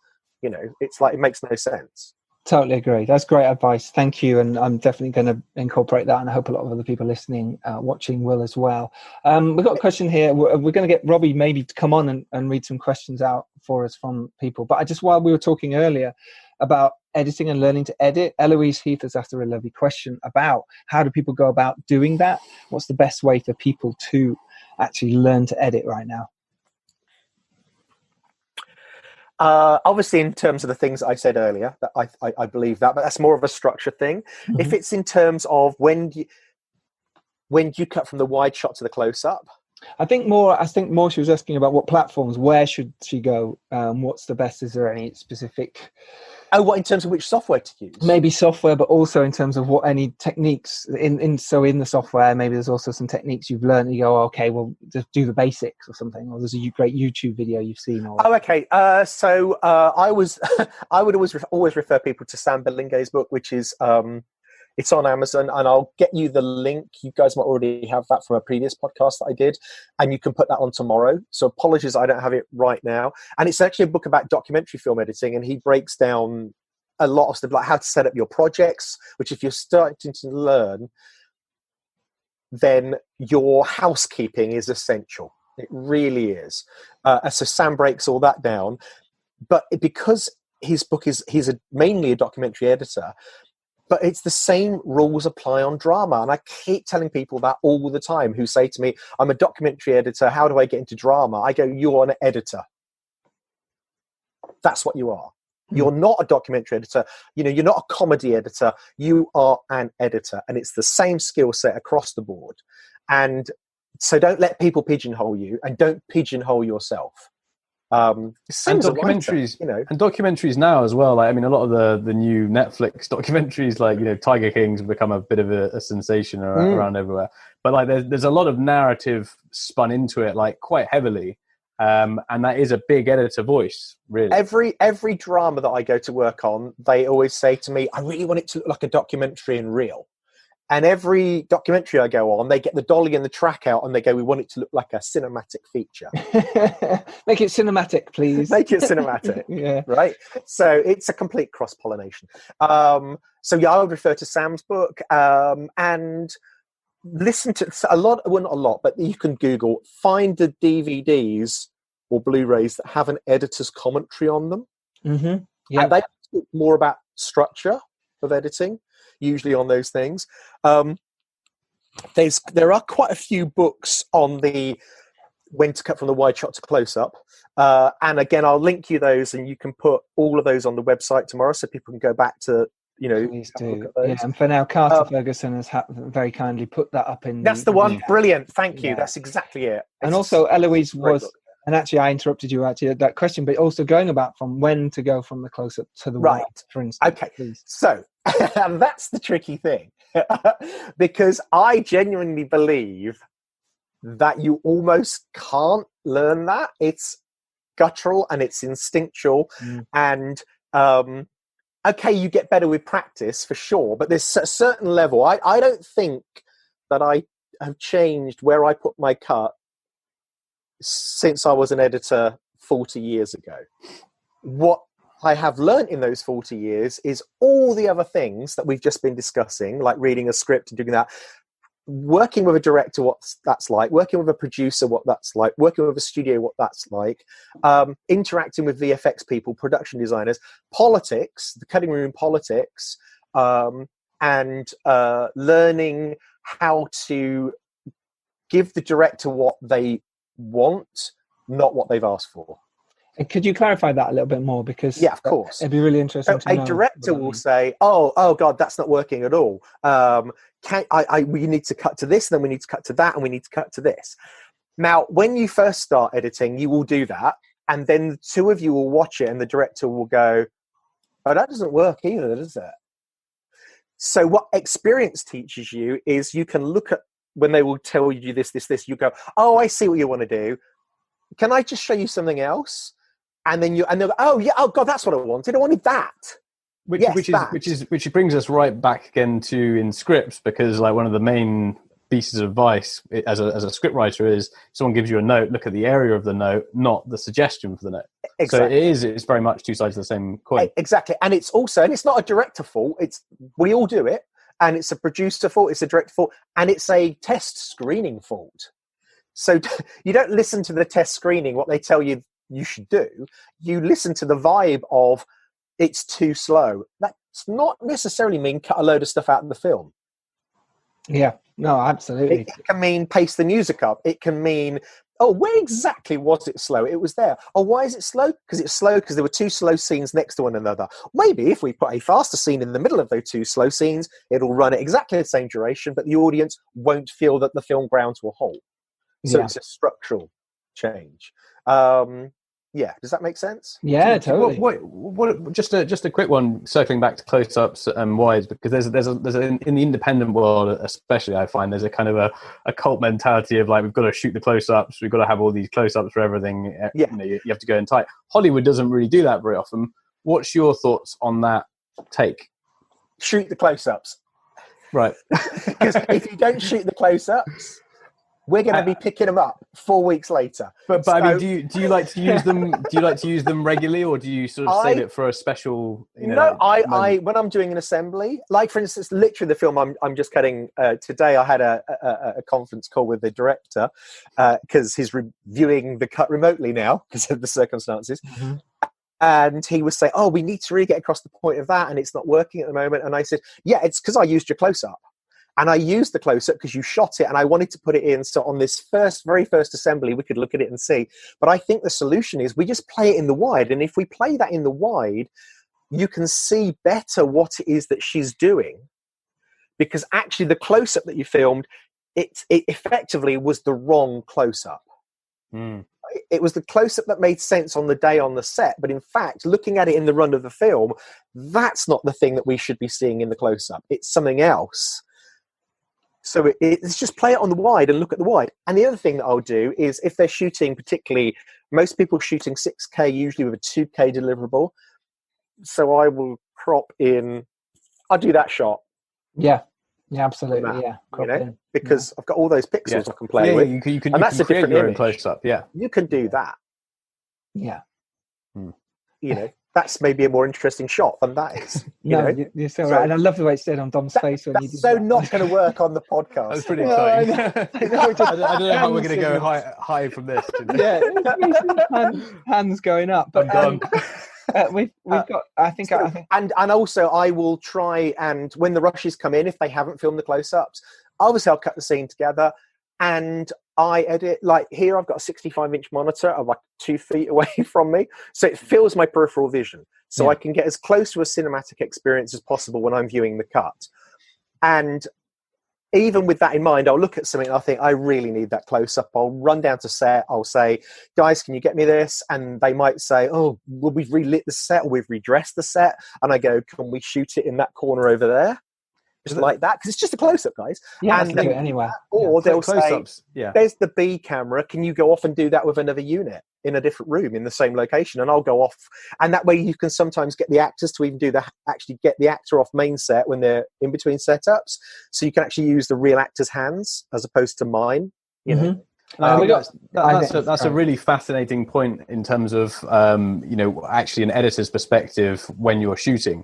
It's like, it makes no sense. Totally agree. That's great advice. Thank you. And I'm definitely going to incorporate that. And I hope a lot of other people listening, watching will as well. We've got a question here. We're going to get Robbie maybe to come on and read some questions out for us from people. But while we were talking earlier about editing and learning to edit, Eloise Heath has asked a really lovely question about how do people go about doing that? What's the best way for people to actually learn to edit right now? Obviously, in terms of the things I said earlier, that I believe that, but that's more of a structure thing. Mm-hmm. If it's in terms of when do you cut from the wide shot to the close up? I think more she was asking about what platforms, where should she go? What's the best? Is there any specific? Oh, what, in terms of which software to use? Maybe software, but also in terms of what any techniques in the software, maybe there's also some techniques you've learned. You go, okay, well, just do the basics or something, or there's a great YouTube video you've seen. Oh, okay. So I would always refer people to Sam Berlinguet's book, which is it's on Amazon, and I'll get you the link. You guys might already have that from a previous podcast that I did, and you can put that on tomorrow. So apologies, I don't have it right now. And it's actually a book about documentary film editing, and he breaks down a lot of stuff, like how to set up your projects, which if you're starting to learn, then your housekeeping is essential. It really is. So Sam breaks all that down. But because his book he's mainly a documentary editor, but it's the same rules apply on drama. And I keep telling people that all the time who say to me, I'm a documentary editor, how do I get into drama? I go, you're an editor. That's what you are. You're not a documentary editor. You're not a comedy editor. You are an editor. And it's the same skill set across the board. And so don't let people pigeonhole you, and don't pigeonhole yourself. And documentaries, and documentaries now as well. Like, I mean, a lot of the new Netflix documentaries, like Tiger King's become a bit of a sensation around everywhere. But like, there's a lot of narrative spun into it, like quite heavily, and that is a big editor voice, really. Every drama that I go to work on, they always say to me, "I really want it to look like a documentary and real." And every documentary I go on, they get the dolly and the track out and they go, we want it to look like a cinematic feature. Make it cinematic, please. Make it cinematic. Yeah. Right? So it's a complete cross-pollination. I would refer to Sam's book and listen to a lot, well, not a lot, but you can Google, find the DVDs or Blu-rays that have an editor's commentary on them. Mm-hmm. And they talk more about structure of editing, usually on those things. There are quite a few books on the when to cut from the wide shot to close up. And again, I'll link you those, and you can put all of those on the website tomorrow so people can go back to, Please do. Yeah, and for now, Carter Ferguson has very kindly put that up in. That's the one. Brilliant. Thank you. That's exactly it. And also, Eloise was, and actually, I interrupted you actually that question, but also going about from when to go from the close up to the wide, for instance. Okay. Please. So, and that's the tricky thing, because I genuinely believe that you almost can't learn that. It's guttural and it's instinctual, and okay, you get better with practice for sure, but there's a certain level. I don't think that I have changed where I put my cut since I was an editor 40 years ago. What I have learned in those 40 years is all the other things that we've just been discussing, like reading a script and doing that, working with a director, what that's like, working with a producer, what that's like, working with a studio, what that's like, interacting with VFX people, production designers, politics, the cutting room politics, and learning how to give the director what they want, not what they've asked for. And could you clarify that a little bit more? Because yeah, of course, it'd be really interesting to know. A director will say, "Oh God, that's not working at all. We need to cut to this, and then we need to cut to that, and we need to cut to this." Now, when you first start editing, you will do that, and then the two of you will watch it, and the director will go, "Oh, that doesn't work either, does it?" So, what experience teaches you is you can look at when they will tell you this. You go, "Oh, I see what you want to do. Can I just show you something else?" And then they'll go, "Oh yeah, oh God, that's what I wanted. I wanted that." Which brings us right back again to in scripts, because like one of the main pieces of advice as a scriptwriter is someone gives you a note, look at the area of the note, not the suggestion for the note. Exactly. So it's very much two sides of the same coin. Exactly. And it's also, and it's not a director fault, we all do it, and it's a producer fault, it's a director fault, and it's a test screening fault. So you don't listen to the test screening, what they tell you should do. You listen to the vibe of it's too slow. That's not necessarily mean cut a load of stuff out of the film. Yeah, no, absolutely. It can mean pace the music up. It can mean, oh, where exactly was it slow? It was there. Oh, why is it slow? Because it's slow because there were two slow scenes next to one another. Maybe if we put a faster scene in the middle of those two slow scenes, it'll run at exactly the same duration, but the audience won't feel that the film grounds will halt. So it's a structural change. Yeah, does that make sense? Yeah, totally. What just a quick one, circling back to close-ups and wides, because there's in the independent world especially, I find there's a kind of a cult mentality of like, we've got to shoot the close-ups, we've got to have all these close-ups for everything. Yeah. You have to go in tight. Hollywood doesn't really do that very often. What's your thoughts on that take? Shoot the close-ups. Right. Because if you don't shoot the close-ups, we're going to be picking them up 4 weeks later. But I mean, do you like to use them? Do you like to use them regularly, or do you sort of save it for a special? I when I'm doing an assembly, like for instance, literally the film I'm just cutting today. I had a conference call with the director because he's reviewing the cut remotely now because of the circumstances. Mm-hmm. And he was saying, "Oh, we need to really get across the point of that, and it's not working at the moment." And I said, "Yeah, it's because I used your close-up." And I used the close-up because you shot it, and I wanted to put it in so on this very first assembly we could look at it and see. But I think the solution is we just play it in the wide, and if we play that in the wide, you can see better what it is that she's doing, because actually the close-up that you filmed, it effectively was the wrong close-up. Mm. It was the close-up that made sense on the day on the set, but in fact, looking at it in the run of the film, that's not the thing that we should be seeing in the close-up. It's something else. So it's just play it on the wide and look at the wide. And the other thing that I'll do is if they're shooting, particularly, most people shooting 6K, usually with a 2K deliverable. So I will crop in, I'll do that shot. Yeah, absolutely. Yeah. Because I've got all those pixels I can play with. You can, and that's a different image. Close-up. Yeah. You can do that. Yeah. That's maybe a more interesting shot than that is. You're still right. And I love the way it stayed on Dom's face when you did that. Not going to work on the podcast. That's pretty exciting. I don't know how we're going to go high from this. Yeah, hands going up. But, I'm done. we've got. I think. And also, I will try, and when the rushes come in, if they haven't filmed the close-ups, obviously I'll cut the scene together, and I edit. Like here, I've got a 65-inch monitor, of like 2 feet away from me, so it fills my peripheral vision, so I can get as close to a cinematic experience as possible when I'm viewing the cut. And even with that in mind, I'll look at something and I think, I really need that close-up. I'll run down to set. I'll say, guys, can you get me this? And they might say, oh, well, we've relit the set, or we've redressed the set. And I go, can we shoot it in that corner over there? Just like that, because it's just a close-up, guys. Yeah, and do it anywhere. Or they'll say, yeah, there's the B camera. Can you go off and do that with another unit in a different room in the same location? And I'll go off. And that way you can sometimes get the actors to even actually get the actor off main set when they're in between setups. So you can actually use the real actor's hands as opposed to mine, you know. That's a really fascinating point in terms of, actually an editor's perspective when you're shooting.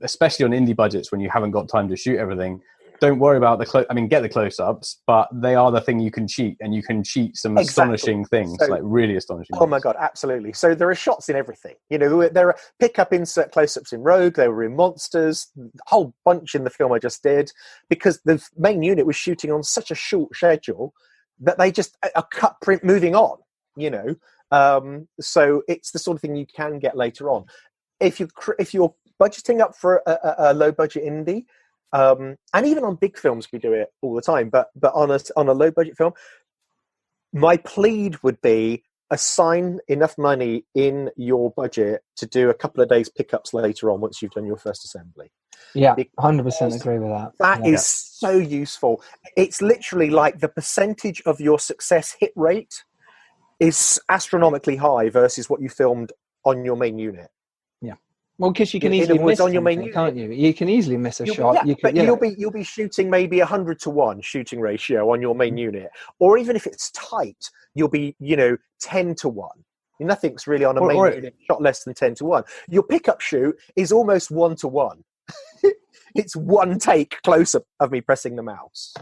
Especially on indie budgets when you haven't got time to shoot everything. Don't worry about get the close-ups, but they are the thing you can cheat, and you can cheat some astonishing things, like really astonishing things. My God, absolutely. So there are shots in everything. You know, there are pick-up insert close-ups in Rogue, there were in Monsters, a whole bunch in the film I just did, because the main unit was shooting on such a short schedule that they just a cut print moving on, you know. So it's the sort of thing you can get later on. If you're budgeting up for a low budget indie, and even on big films we do it all the time, but on a low budget film, my plead would be assign enough money in your budget to do a couple of days pickups later on once you've done your first assembly. Yeah, 100% agree with that. That is so useful. It's literally like the percentage of your success hit rate is astronomically high versus what you filmed on your main unit. Well, because you can easily miss on your main unit, can't you? You can easily miss a shot. You'll be shooting maybe 100-to-1 shooting ratio on your main unit, or even if it's tight, you'll be 10-to-1. Nothing's really on a main unit shot less than 10-to-1. Your pickup shoot is almost 1-to-1. It's one take close up of me pressing the mouse.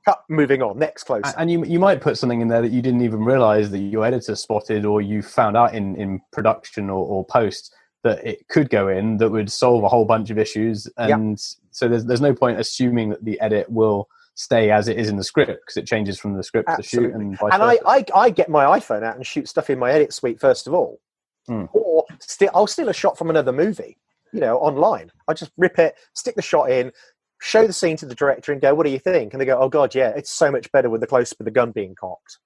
Cut, moving on, next close up. And you might put something in there that you didn't even realize that your editor spotted, or you found out in production or post that it could go in, that would solve a whole bunch of issues. And so there's no point assuming that the edit will stay as it is in the script, because it changes from the script to shoot and vice versa. I get my iPhone out and shoot stuff in my edit suite first of all. Or I'll steal a shot from another movie, online. I just rip it, stick the shot in, show the scene to the director and go, what do you think? And they go, oh God, yeah, it's so much better with the close-up of the gun being cocked.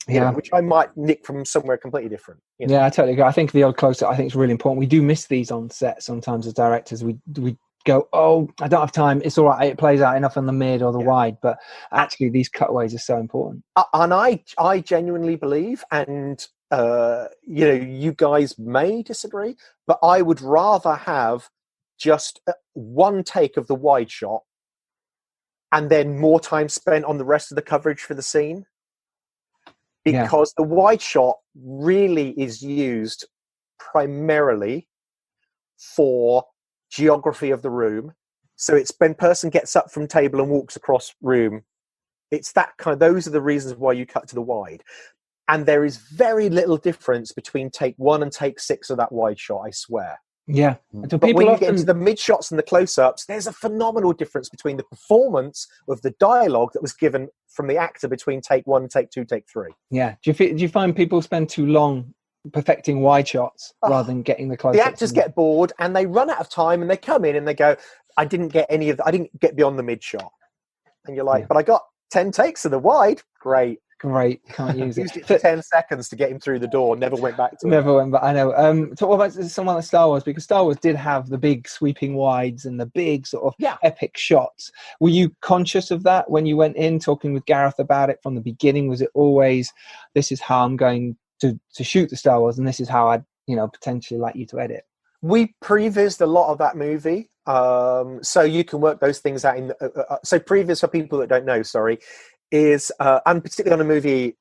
Which I might nick from somewhere completely different. Yeah, I totally agree. I think the odd close-up, I think, is really important. We do miss these on set sometimes as directors. We go, oh, I don't have time. It's all right. It plays out enough on the mid or the wide. But actually, these cutaways are so important. And I genuinely believe, and you guys may disagree, but I would rather have just one take of the wide shot and then more time spent on the rest of the coverage for the scene. Because the wide shot really is used primarily for geography of the room. So it's when person gets up from table and walks across room. It's that kind of, those are the reasons why you cut to the wide. And there is very little difference between take 1 and take 6 of that wide shot, I swear. Yeah. But when you get into the mid shots and the close-ups, there's a phenomenal difference between the performance of the dialogue that was given from the actor between take 1, take 2, take 3. Yeah. Do you find people spend too long perfecting wide shots rather than getting the close-ups? The actors get bored and they run out of time and they come in and they go, I didn't get beyond the mid shot. And you're like, but I got 10 takes of the wide. Great. Can't use it. Used it for 10 seconds to get him through the door. Never went back to it. I know. Talk about someone like Star Wars, because Star Wars did have the big sweeping wides and the big sort of epic shots. Were you conscious of that when you went in talking with Gareth about it from the beginning? Was it always, this is how I'm going to shoot the Star Wars and this is how I'd potentially like you to edit? We prevised a lot of that movie. So you can work those things out in so previs, for people that don't know, is and particularly on a movie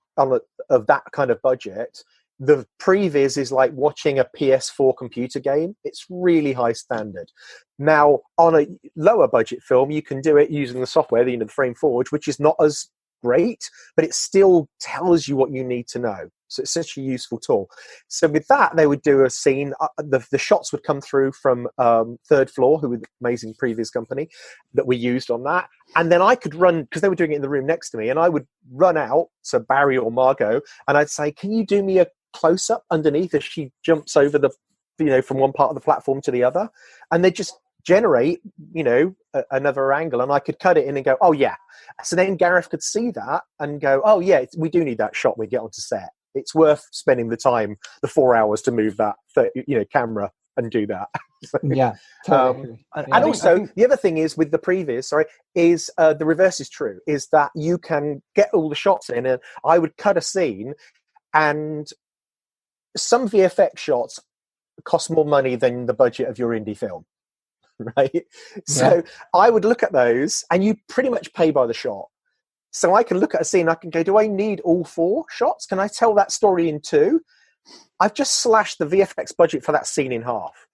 of that kind of budget, the previs is like watching a PS4 computer game. It's really high standard. Now, on a lower budget film, you can do it using the software, the FrameForge, which is not as great, but it still tells you what you need to know. So it's such a useful tool. So with that, they would do a scene. The shots would come through from Third Floor, who were the amazing previous company that we used on that. And then I could run, because they were doing it in the room next to me, and I would run out, so Barry or Margot, and I'd say, can you do me a close-up underneath as she jumps over the, from one part of the platform to the other? And they just generate, another angle, and I could cut it in and go, oh yeah. So then Gareth could see that and go, oh yeah, we do need that shot when we get onto set. It's worth spending the time, the 4 hours to move that, camera and do that. So, yeah, totally. And also, the other thing is with the previous, is the reverse is true, is that you can get all the shots in, and I would cut a scene, and some VFX shots cost more money than the budget of your indie film, right? So I would look at those, and you pretty much pay by the shot. So I can look at a scene, I can go, do I need all 4 shots? Can I tell that story in 2? I've just slashed the VFX budget for that scene in half.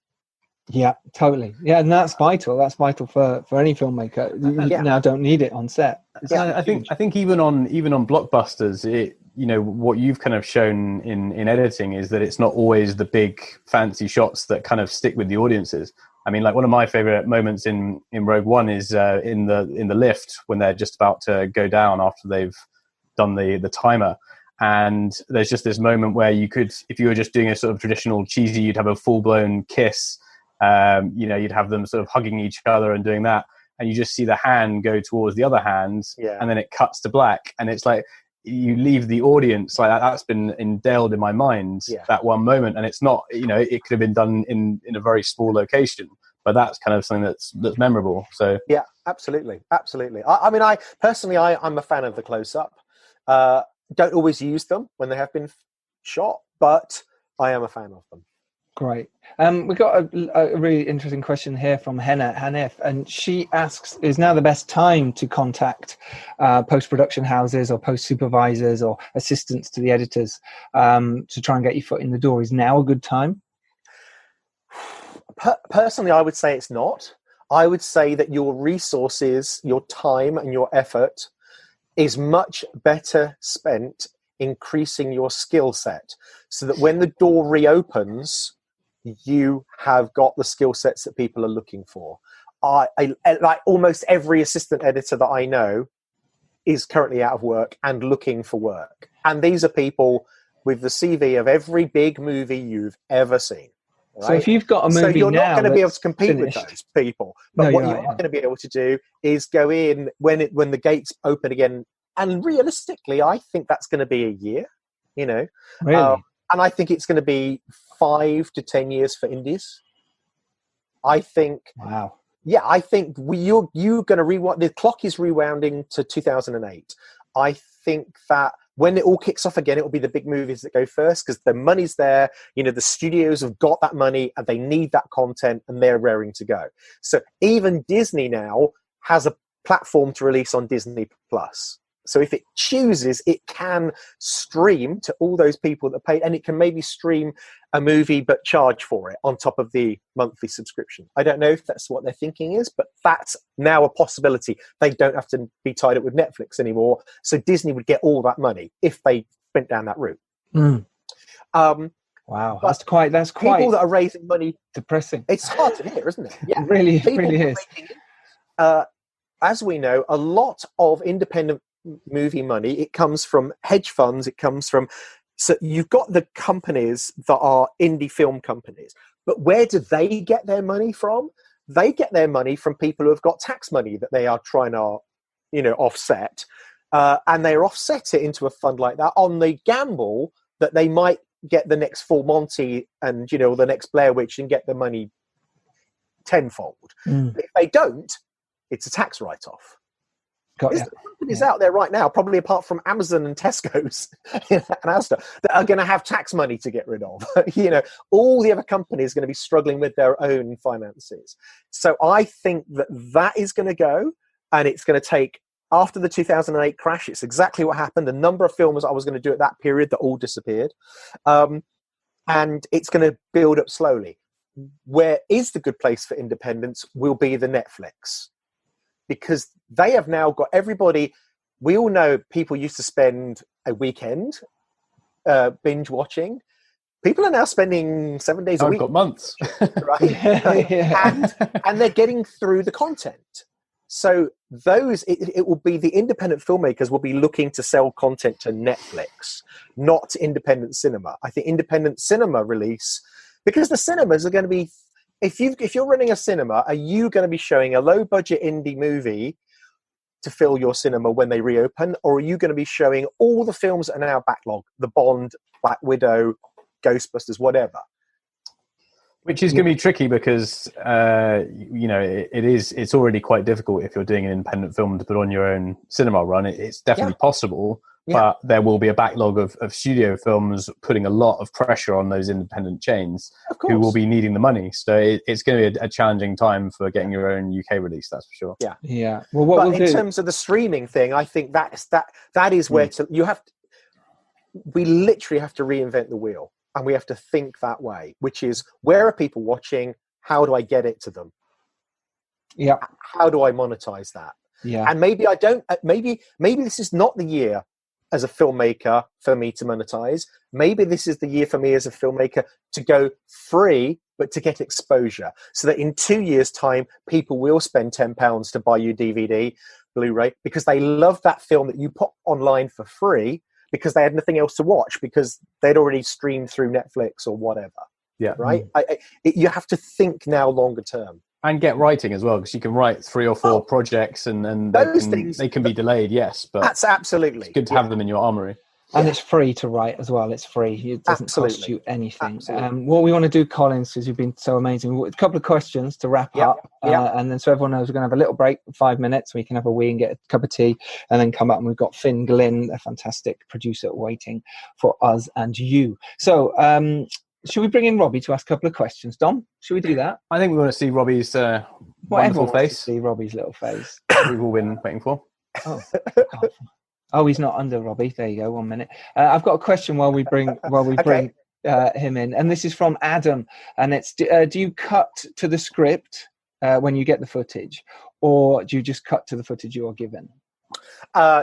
Yeah, totally. Yeah, and that's vital. That's vital for any filmmaker. You now don't need it on set. I think even on blockbusters, what you've kind of shown in editing is that it's not always the big fancy shots that kind of stick with the audiences. I mean, like one of my favorite moments in Rogue One is in the lift when they're just about to go down after they've done the timer. And there's just this moment where you could, if you were just doing a sort of traditional cheesy, you'd have a full-blown kiss. You'd have them sort of hugging each other and doing that. And you just see the hand go towards the other hand. And then it cuts to black. And it's like, you leave the audience like that. That's been endowed in my mind, that one moment. And it's not, it could have been done in a very small location, but that's kind of something that's memorable. So yeah, absolutely. I mean, I'm a fan of the close-up. Don't always use them when they have been shot, but I am a fan of them. Great. We got a really interesting question here from Hanif, and she asks, is now the best time to contact post-production houses or post-supervisors or assistants to the editors to try and get your foot in the door? Is now a good time? Personally, I would say it's not. I would say that your resources, your time and your effort is much better spent increasing your skill set so that when the door reopens, you have got the skill sets that people are looking for. I like almost every assistant editor that I know is currently out of work and looking for work. And these are people with the CV of every big movie you've ever seen. Right? So if you've got a movie now, so you're not going to be able to compete with those people. But what you are going to be able to do is go in when the gates open again. And realistically, I think that's going to be a year. Really? And I think it's going to be 5 to 10 years for indies. I think. Wow. Yeah, I think you're going to rewind. The clock is rewinding to 2008. I think that when it all kicks off again, it will be the big movies that go first because the money's there. The studios have got that money and they need that content and they're raring to go. So even Disney now has a platform to release on Disney Plus. So if it chooses, it can stream to all those people that pay, and it can maybe stream a movie but charge for it on top of the monthly subscription. I don't know if that's what their thinking is, but that's now a possibility. They don't have to be tied up with Netflix anymore. So Disney would get all that money if they went down that route. Wow, that's quite people that are raising money. Depressing. It's hard to hear, isn't it? Yeah, it really is. As we know, a lot of independent movie money, it comes from hedge funds, so you've got the companies that are indie film companies, but where do they get their money from? They get their money from people who have got tax money that they are trying to offset, and they offset it into a fund like that on the gamble that they might get the next Full Monty and the next Blair Witch and get the money tenfold. If they don't, it's a tax write-off. There's companies out there right now, probably apart from Amazon and Tesco's and Asda, that are going to have tax money to get rid of. All the other companies are going to be struggling with their own finances. So I think that is going to go, and it's going to take, after the 2008 crash, it's exactly what happened. A number of films I was going to do at that period that all disappeared. And it's going to build up slowly. Where is the good place for independence will be the Netflix. Because they have now got everybody. We all know people used to spend a weekend binge watching. People are now spending 7 days a I've week. got months. Right? and they're getting through the content. So it will be the independent filmmakers will be looking to sell content to Netflix, not independent cinema. I think independent cinema release, because the cinemas are going to be, if you're running a cinema, are you going to be showing a low budget indie movie to fill your cinema when they reopen, or are you going to be showing all the films that are now backlog, the Bond, Black Widow, Ghostbusters, whatever? Which is going to be tricky because it's already quite difficult if you're doing an independent film to put on your own cinema run. It's definitely possible, but there will be a backlog of studio films putting a lot of pressure on those independent chains who will be needing the money. So it's going to be a challenging time for getting your own UK release, that's for sure. Yeah. Well, in terms of the streaming thing, I think that is where we literally have to reinvent the wheel. And we have to think that way, which is, where are people watching? How do I get it to them? Yeah. How do I monetize that? Yeah. And maybe I don't. Maybe this is not the year as a filmmaker for me to monetize. Maybe this is the year for me as a filmmaker to go free, but to get exposure, so that in 2 years' time, people will spend £10 to buy you DVD, Blu-ray, because they love that film that you put online for free, because they had nothing else to watch, because they'd already streamed through Netflix or whatever. Yeah. Right? You have to think now longer term. And get writing as well, because you can write 3 or 4 projects and they can be delayed, yes. But that's absolutely. It's good to have them in your armory. And it's free to write as well. It's free. It doesn't cost you anything. What we want to do, Collins, because you've been so amazing, a couple of questions to wrap up. And then so everyone knows we're going to have a little break, 5 minutes. We can have a wee and get a cup of tea and then come up. And we've got Finn Glynn, a fantastic producer, waiting for us and you. So should we bring in Robbie to ask a couple of questions? Dom, should we do that? I think we want to see Robbie's wonderful face. See Robbie's little face. We've all been waiting for. Oh, God. Oh, he's not under, Robbie. There you go. 1 minute. I've got a question while we bring him in, and this is from Adam. And it's: do you cut to the script when you get the footage, or do you just cut to the footage you are given?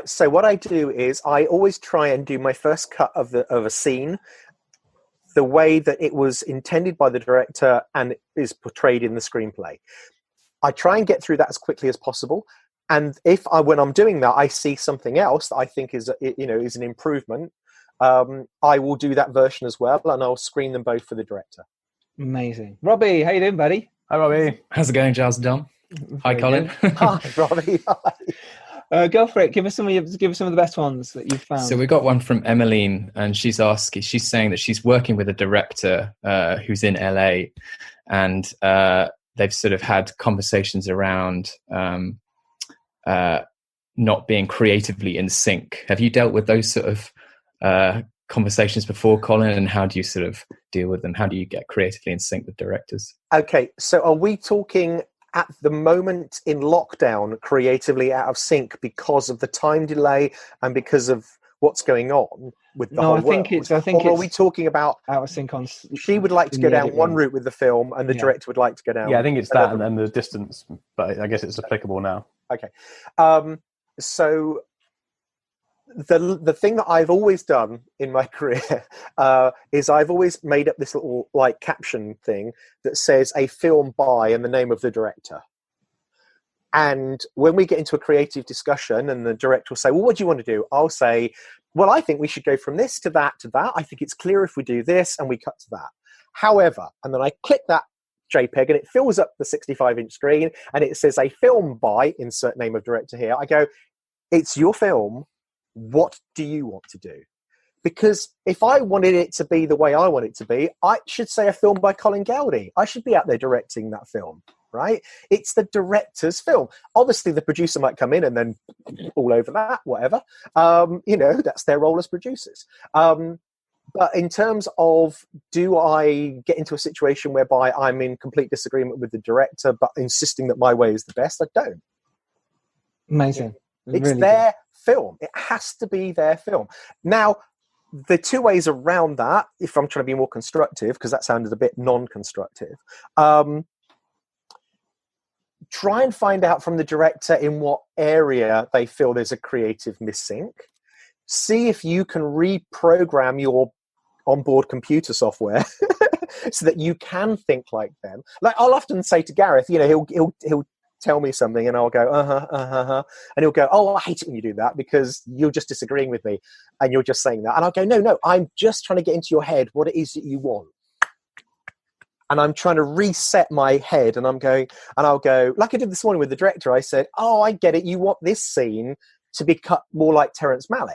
So what I do is I always try and do my first cut of a scene the way that it was intended by the director and is portrayed in the screenplay. I try and get through that as quickly as possible. And when I'm doing that, I see something else that I think is an improvement, I will do that version as well, and I'll screen them both for the director. Amazing. Robbie, how you doing, buddy? Hi, Robbie. How's it going, Giles and Dom? Hi, Colin. Hi, Robbie. Hi. Go for it. Give us some of the best ones that you've found. So we got one from Emmeline, and she's saying that she's working with a director who's in LA, and they've sort of had conversations around not being creatively in sync. Have you dealt with those sort of conversations before, Colin, and how do you sort of deal with them? How do you get creatively in sync with directors? Okay, so are we talking at the moment in lockdown creatively out of sync because of the time delay and because of what's going on with the whole world? Or are we talking about out of sync on? She would like to go down one route with the film, and the director would like to go down. Yeah, I think it's that, and then the distance. But I guess it's applicable now. Okay, so the thing that I've always done in my career is I've always made up this little caption thing that says a film by and the name of the director. And when we get into a creative discussion and the director will say, well, what do you want to do? I'll say, well, I think we should go from this to that to that. I think it's clear if we do this, and we cut to that. However, and then I click that JPEG and it fills up the 65-inch screen and it says a film by, insert name of director here. I go, it's your film. What do you want to do? Because if I wanted it to be the way I want it to be, I should say a film by Colin Gowdy. I should be out there directing that film, right? It's the director's film. Obviously, the producer might come in and then all over that, whatever. That's their role as producers. But in terms of, do I get into a situation whereby I'm in complete disagreement with the director, but insisting that my way is the best? I don't. Amazing. It's really their film. It has to be their film. Now, the two ways around that, if I'm trying to be more constructive, because that sounded a bit non-constructive, try and find out from the director in what area they feel there's a creative missync. See if you can reprogram your onboard computer software so that you can think like them. Like I'll often say to Gareth, you know, he'll tell me something and I'll go, and he'll go, oh, I hate it when you do that because you're just disagreeing with me and you're just saying that. And I'll go, no, I'm just trying to get into your head what it is that you want. And I'm trying to reset my head, and I'll go, like I did this morning with the director. I said, oh, I get it. You want this scene to be cut more like Terrence Malick.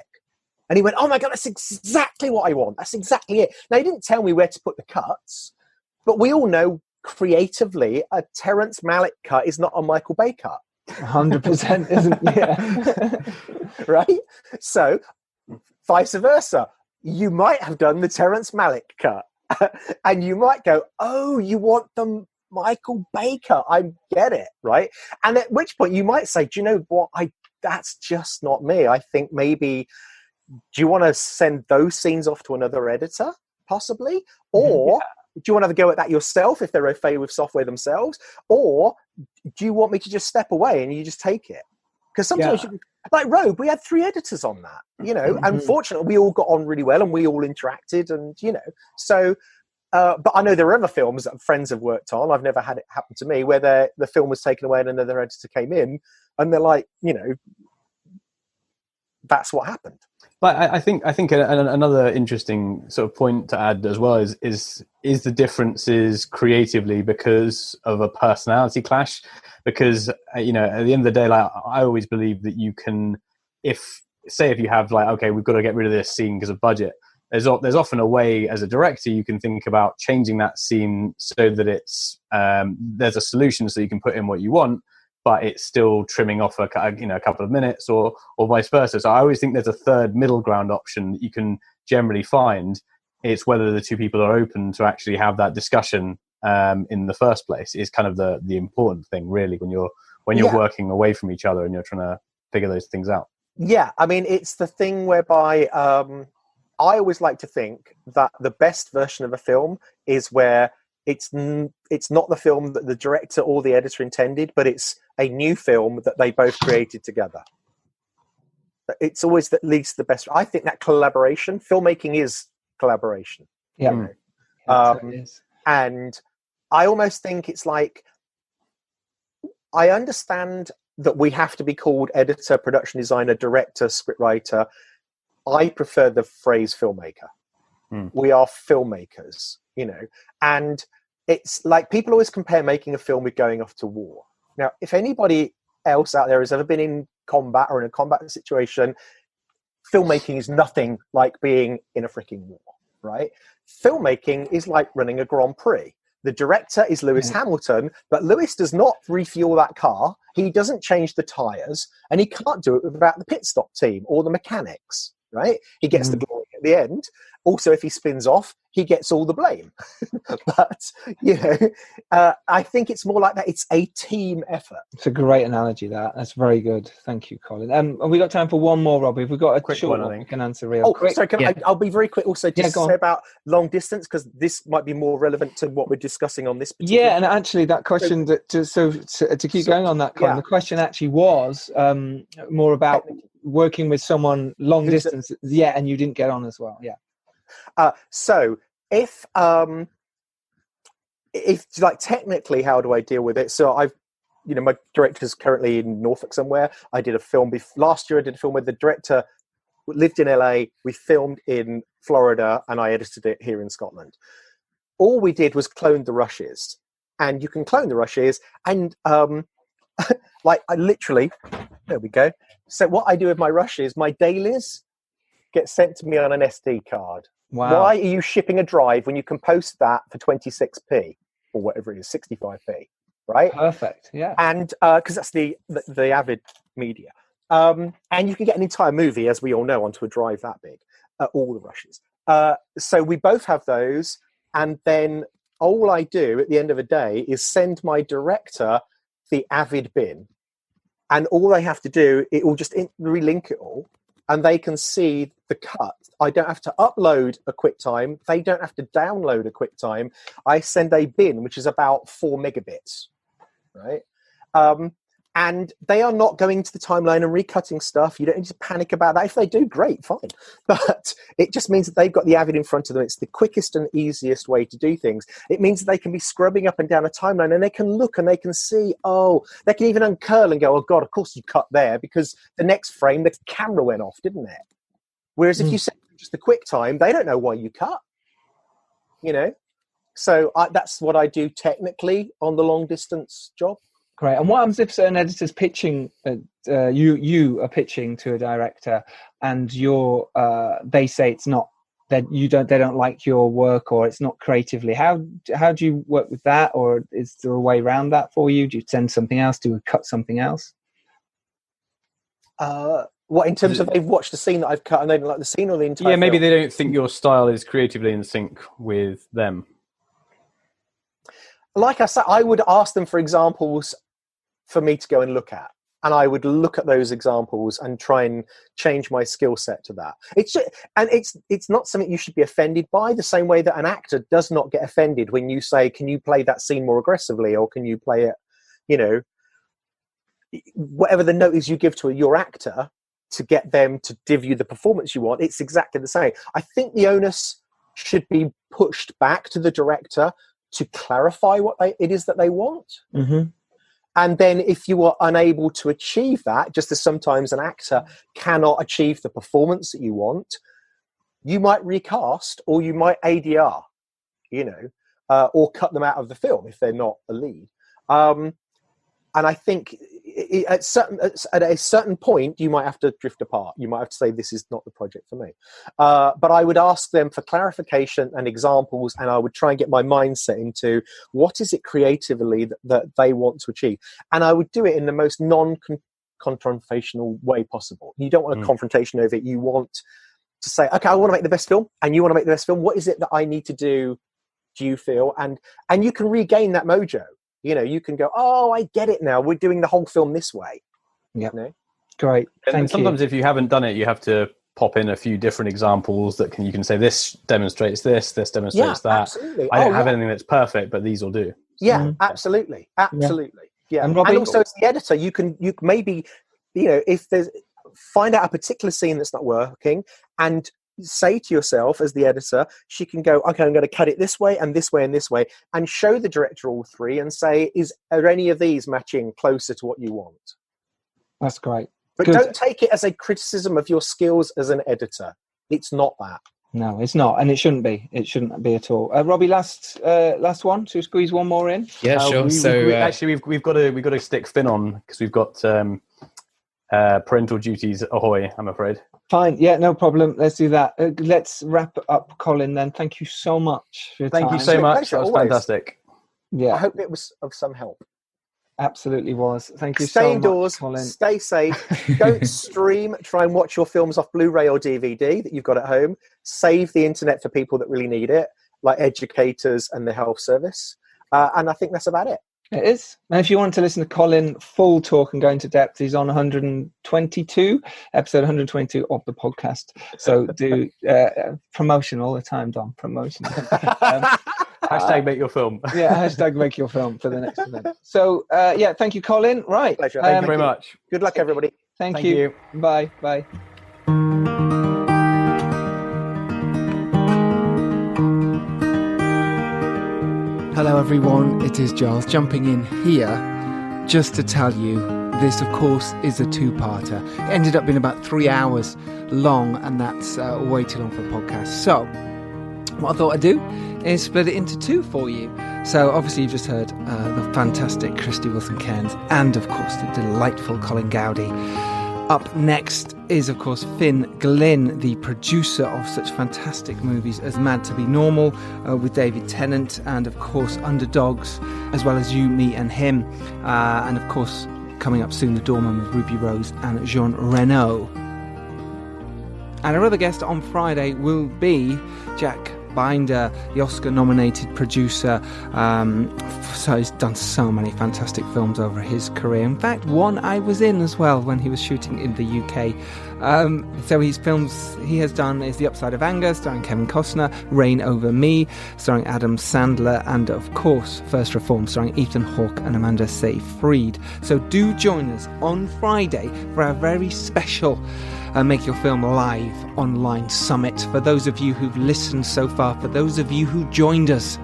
And he went, oh my God, that's exactly what I want. That's exactly it. Now, he didn't tell me where to put the cuts, but we all know creatively a Terrence Malick cut is not a Michael Bay cut. 100% isn't, yeah. Right? So, vice versa. You might have done the Terrence Malick cut. And you might go, oh, you want the Michael Bay cut. I get it, right? And at which point you might say, do you know what? That's just not me. I think maybe, do you want to send those scenes off to another editor, possibly? Or do you want to have a go at that yourself if they're au fait with software themselves? Or do you want me to just step away and you just take it? Because sometimes, like Rogue, we had 3 editors on that, you know. Unfortunately, we all got on really well and we all interacted and, you know. So, but I know there are other films that friends have worked on. I've never had it happen to me where the film was taken away and another editor came in and they're like, you know, that's what happened. But I think another interesting sort of point to add as well is the differences creatively because of a personality clash. Because you know, at the end of the day, like I always believe that you can, if you have like, okay, we've got to get rid of this scene because of budget. There's often a way as a director you can think about changing that scene so that it's there's a solution so you can put in what you want, but it's still trimming off a couple of minutes or vice versa. So I always think there's a third middle ground option that you can generally find. It's whether the two people are open to actually have that discussion in the first place is kind of the important thing, really, when you're working away from each other and you're trying to figure those things out. Yeah, I mean, it's the thing whereby I always like to think that the best version of a film is where it's not the film that the director or the editor intended, but it's a new film that they both created together. It's always at least the best. I think that collaboration, filmmaking is collaboration. Yeah, it is. And I almost think it's like, I understand that we have to be called editor, production designer, director, scriptwriter. I prefer the phrase filmmaker. We are filmmakers, you know. And it's like people always compare making a film with going off to war. Now, if anybody else out there has ever been in combat or in a combat situation, filmmaking is nothing like being in a freaking war, right? Filmmaking is like running a Grand Prix. The director is Lewis Hamilton, but Lewis does not refuel that car. He doesn't change the tires, and he can't do it without the pit stop team or the mechanics, right? He gets the glory at the end. Also, if he spins off, he gets all the blame. But, you know, I think it's more like that. It's a team effort. It's a great analogy, that's very good. Thank you, Colin. Have we got time for one more, Robbie? Have we got a quick short one, I think. We can answer real quick? Sorry, I'll be very quick also just to say about long distance, because this might be more relevant to what we're discussing on this particular and actually that question, to keep going on that, Colin, the question actually was more about working with someone long distance, and you didn't get on as well. So if like technically, how do I deal with it? So my director's currently in Norfolk somewhere. I did a film last year. I did a film where the director lived in LA. We filmed in Florida, and I edited it here in Scotland. All we did was clone the rushes, and you can clone the rushes, and like I literally, there we go. So what I do with my rushes, my dailies get sent to me on an SD card. Wow. Why are you shipping a drive when you can post that for 26p or whatever it is, 65p, right? Perfect, yeah. And because that's the Avid media. And you can get an entire movie, as we all know, onto a drive that big, all the rushes. So we both have those, and then all I do at the end of a day is send my director the Avid bin, and all they have to do, it will just relink it all, and they can see the cut. I don't have to upload a QuickTime. They don't have to download a QuickTime. I send a bin, which is about 4 megabits, right? And they are not going to the timeline and recutting stuff. You don't need to panic about that. If they do, great, fine. But it just means that they've got the avid in front of them. It's the quickest and easiest way to do things. It means that they can be scrubbing up and down a timeline, and they can look and they can see, they can even uncurl and go, oh, God, of course you cut there, because the next frame, the camera went off, didn't it? Whereas if you set just the quick time, they don't know why you cut, So that's what I do technically on the long distance job. Great. And what happens if an editor's pitching, you are pitching to a director, and they say it's not, that they don't like your work, or it's not creatively? How do you work with that, or is there a way around that for you? Do you send something else? Do you cut something else? What, in terms of they've watched the scene that I've cut and they don't like the scene, or the entire? Yeah, maybe film? they don't think your style is creatively in sync with them. Like I said, I would ask them for examples for me to go and look at, and I would look at those examples and try and change my skill set to that. It's not something you should be offended by, the same way that an actor does not get offended when you say, can you play that scene more aggressively, or can you play it, whatever the note is you give to your actor to get them to give you the performance you want. It's exactly the same. I think the onus should be pushed back to the director to clarify what it is that they want. Mm-hmm. And then if you are unable to achieve that, just as sometimes an actor cannot achieve the performance that you want, you might recast, or you might ADR, or cut them out of the film if they're not a lead. And I think at a certain point, you might have to drift apart. You might have to say, this is not the project for me. But I would ask them for clarification and examples, and I would try and get my mindset into what is it creatively that they want to achieve. And I would do it in the most non-confrontational way possible. You don't want a confrontation over it. You want to say, okay, I want to make the best film, and you want to make the best film. What is it that I need to do you feel? And you can regain that mojo. You can go, oh, I get it now. We're doing the whole film this way. Yeah. Great. And sometimes if you haven't done it, you have to pop in a few different examples that you can say, this demonstrates this demonstrates that. Absolutely. I don't have anything that's perfect, but these will do. Yeah, absolutely. Yeah. And Robbie, also as the editor, you maybe, if there's, find out a particular scene that's not working, and say to yourself as the editor, she can go, okay, I'm going to cut it this way and this way and this way, and show the director all three and say, are any of these matching closer to what you want? That's great. But don't take it as a criticism of your skills as an editor. It's not that. No, it's not, and it shouldn't be. It shouldn't be at all. Robbie, last one to squeeze one more in. Yeah, sure. Actually, we've got to stick Finn on, because we've got parental duties. Ahoy! I'm afraid. Fine. Yeah, no problem. Let's do that. Let's wrap up, Colin, then. Thank you so much for your time. Thank you so much. Pleasure, that was always. Fantastic. Yeah. I hope it was of some help. Absolutely was. Thank you Stay so indoors, much, Colin. Stay safe. Don't stream. Try and watch your films off Blu-ray or DVD that you've got at home. Save the internet for people that really need it, like educators and the health service. And I think that's about it. It is. And if you want to listen to Colin full talk and go into depth, he's on episode 122 of the podcast. So do promotion all the time, Dom. Promotion. Hashtag make your film. Yeah, hashtag make your film for the next event. So thank you, Colin. Right. Pleasure. Thank you very much. Good luck, everybody. Thank you. Bye. Bye. Hello everyone, it is Giles jumping in here just to tell you this of course is a two-parter. It ended up being about 3 hours long, and that's way too long for a podcast. So what I thought I'd do is split it into two for you. So obviously you've just heard the fantastic Krysty Wilson-Cairns and of course the delightful Colin Gowdy. Up next is, of course, Finn Glynn, the producer of such fantastic movies as Mad to Be Normal with David Tennant, and, of course, Underdogs, as well as You, Me and Him. And, of course, coming up soon, The Doorman with Ruby Rose and Jean Reno. And our other guest on Friday will be Jack Binder, the Oscar-nominated producer. So he's done so many fantastic films over his career. In fact, one I was in as well when he was shooting in the UK. So his films he has done is The Upside of Anger, starring Kevin Costner, Reign Over Me, starring Adam Sandler, and of course First Reform, starring Ethan Hawke and Amanda Seyfried. So do join us on Friday for our very special Make Your Film Live online summit. For those of you who've listened so far, for those of you who joined us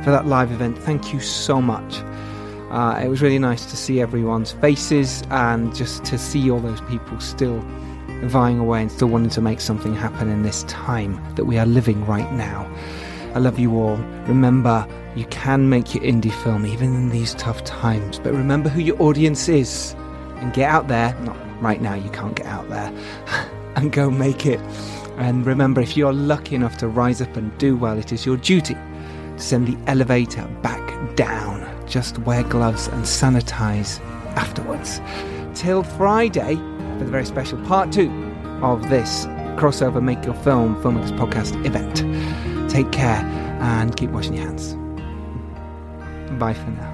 for that live event, thank you so much. It was really nice to see everyone's faces and just to see all those people still vying away and still wanting to make something happen in this time that we are living right now. I love you all. Remember, you can make your indie film even in these tough times, but remember who your audience is and get out there. Not right now, you can't get out there, and go make it. And remember, if you're lucky enough to rise up and do well, it is your duty to send the elevator back down. Just wear gloves and sanitize afterwards. Till Friday for the very special part 2 of this crossover Make Your Film Filmmakers podcast event. Take care and keep washing your hands. Bye for now.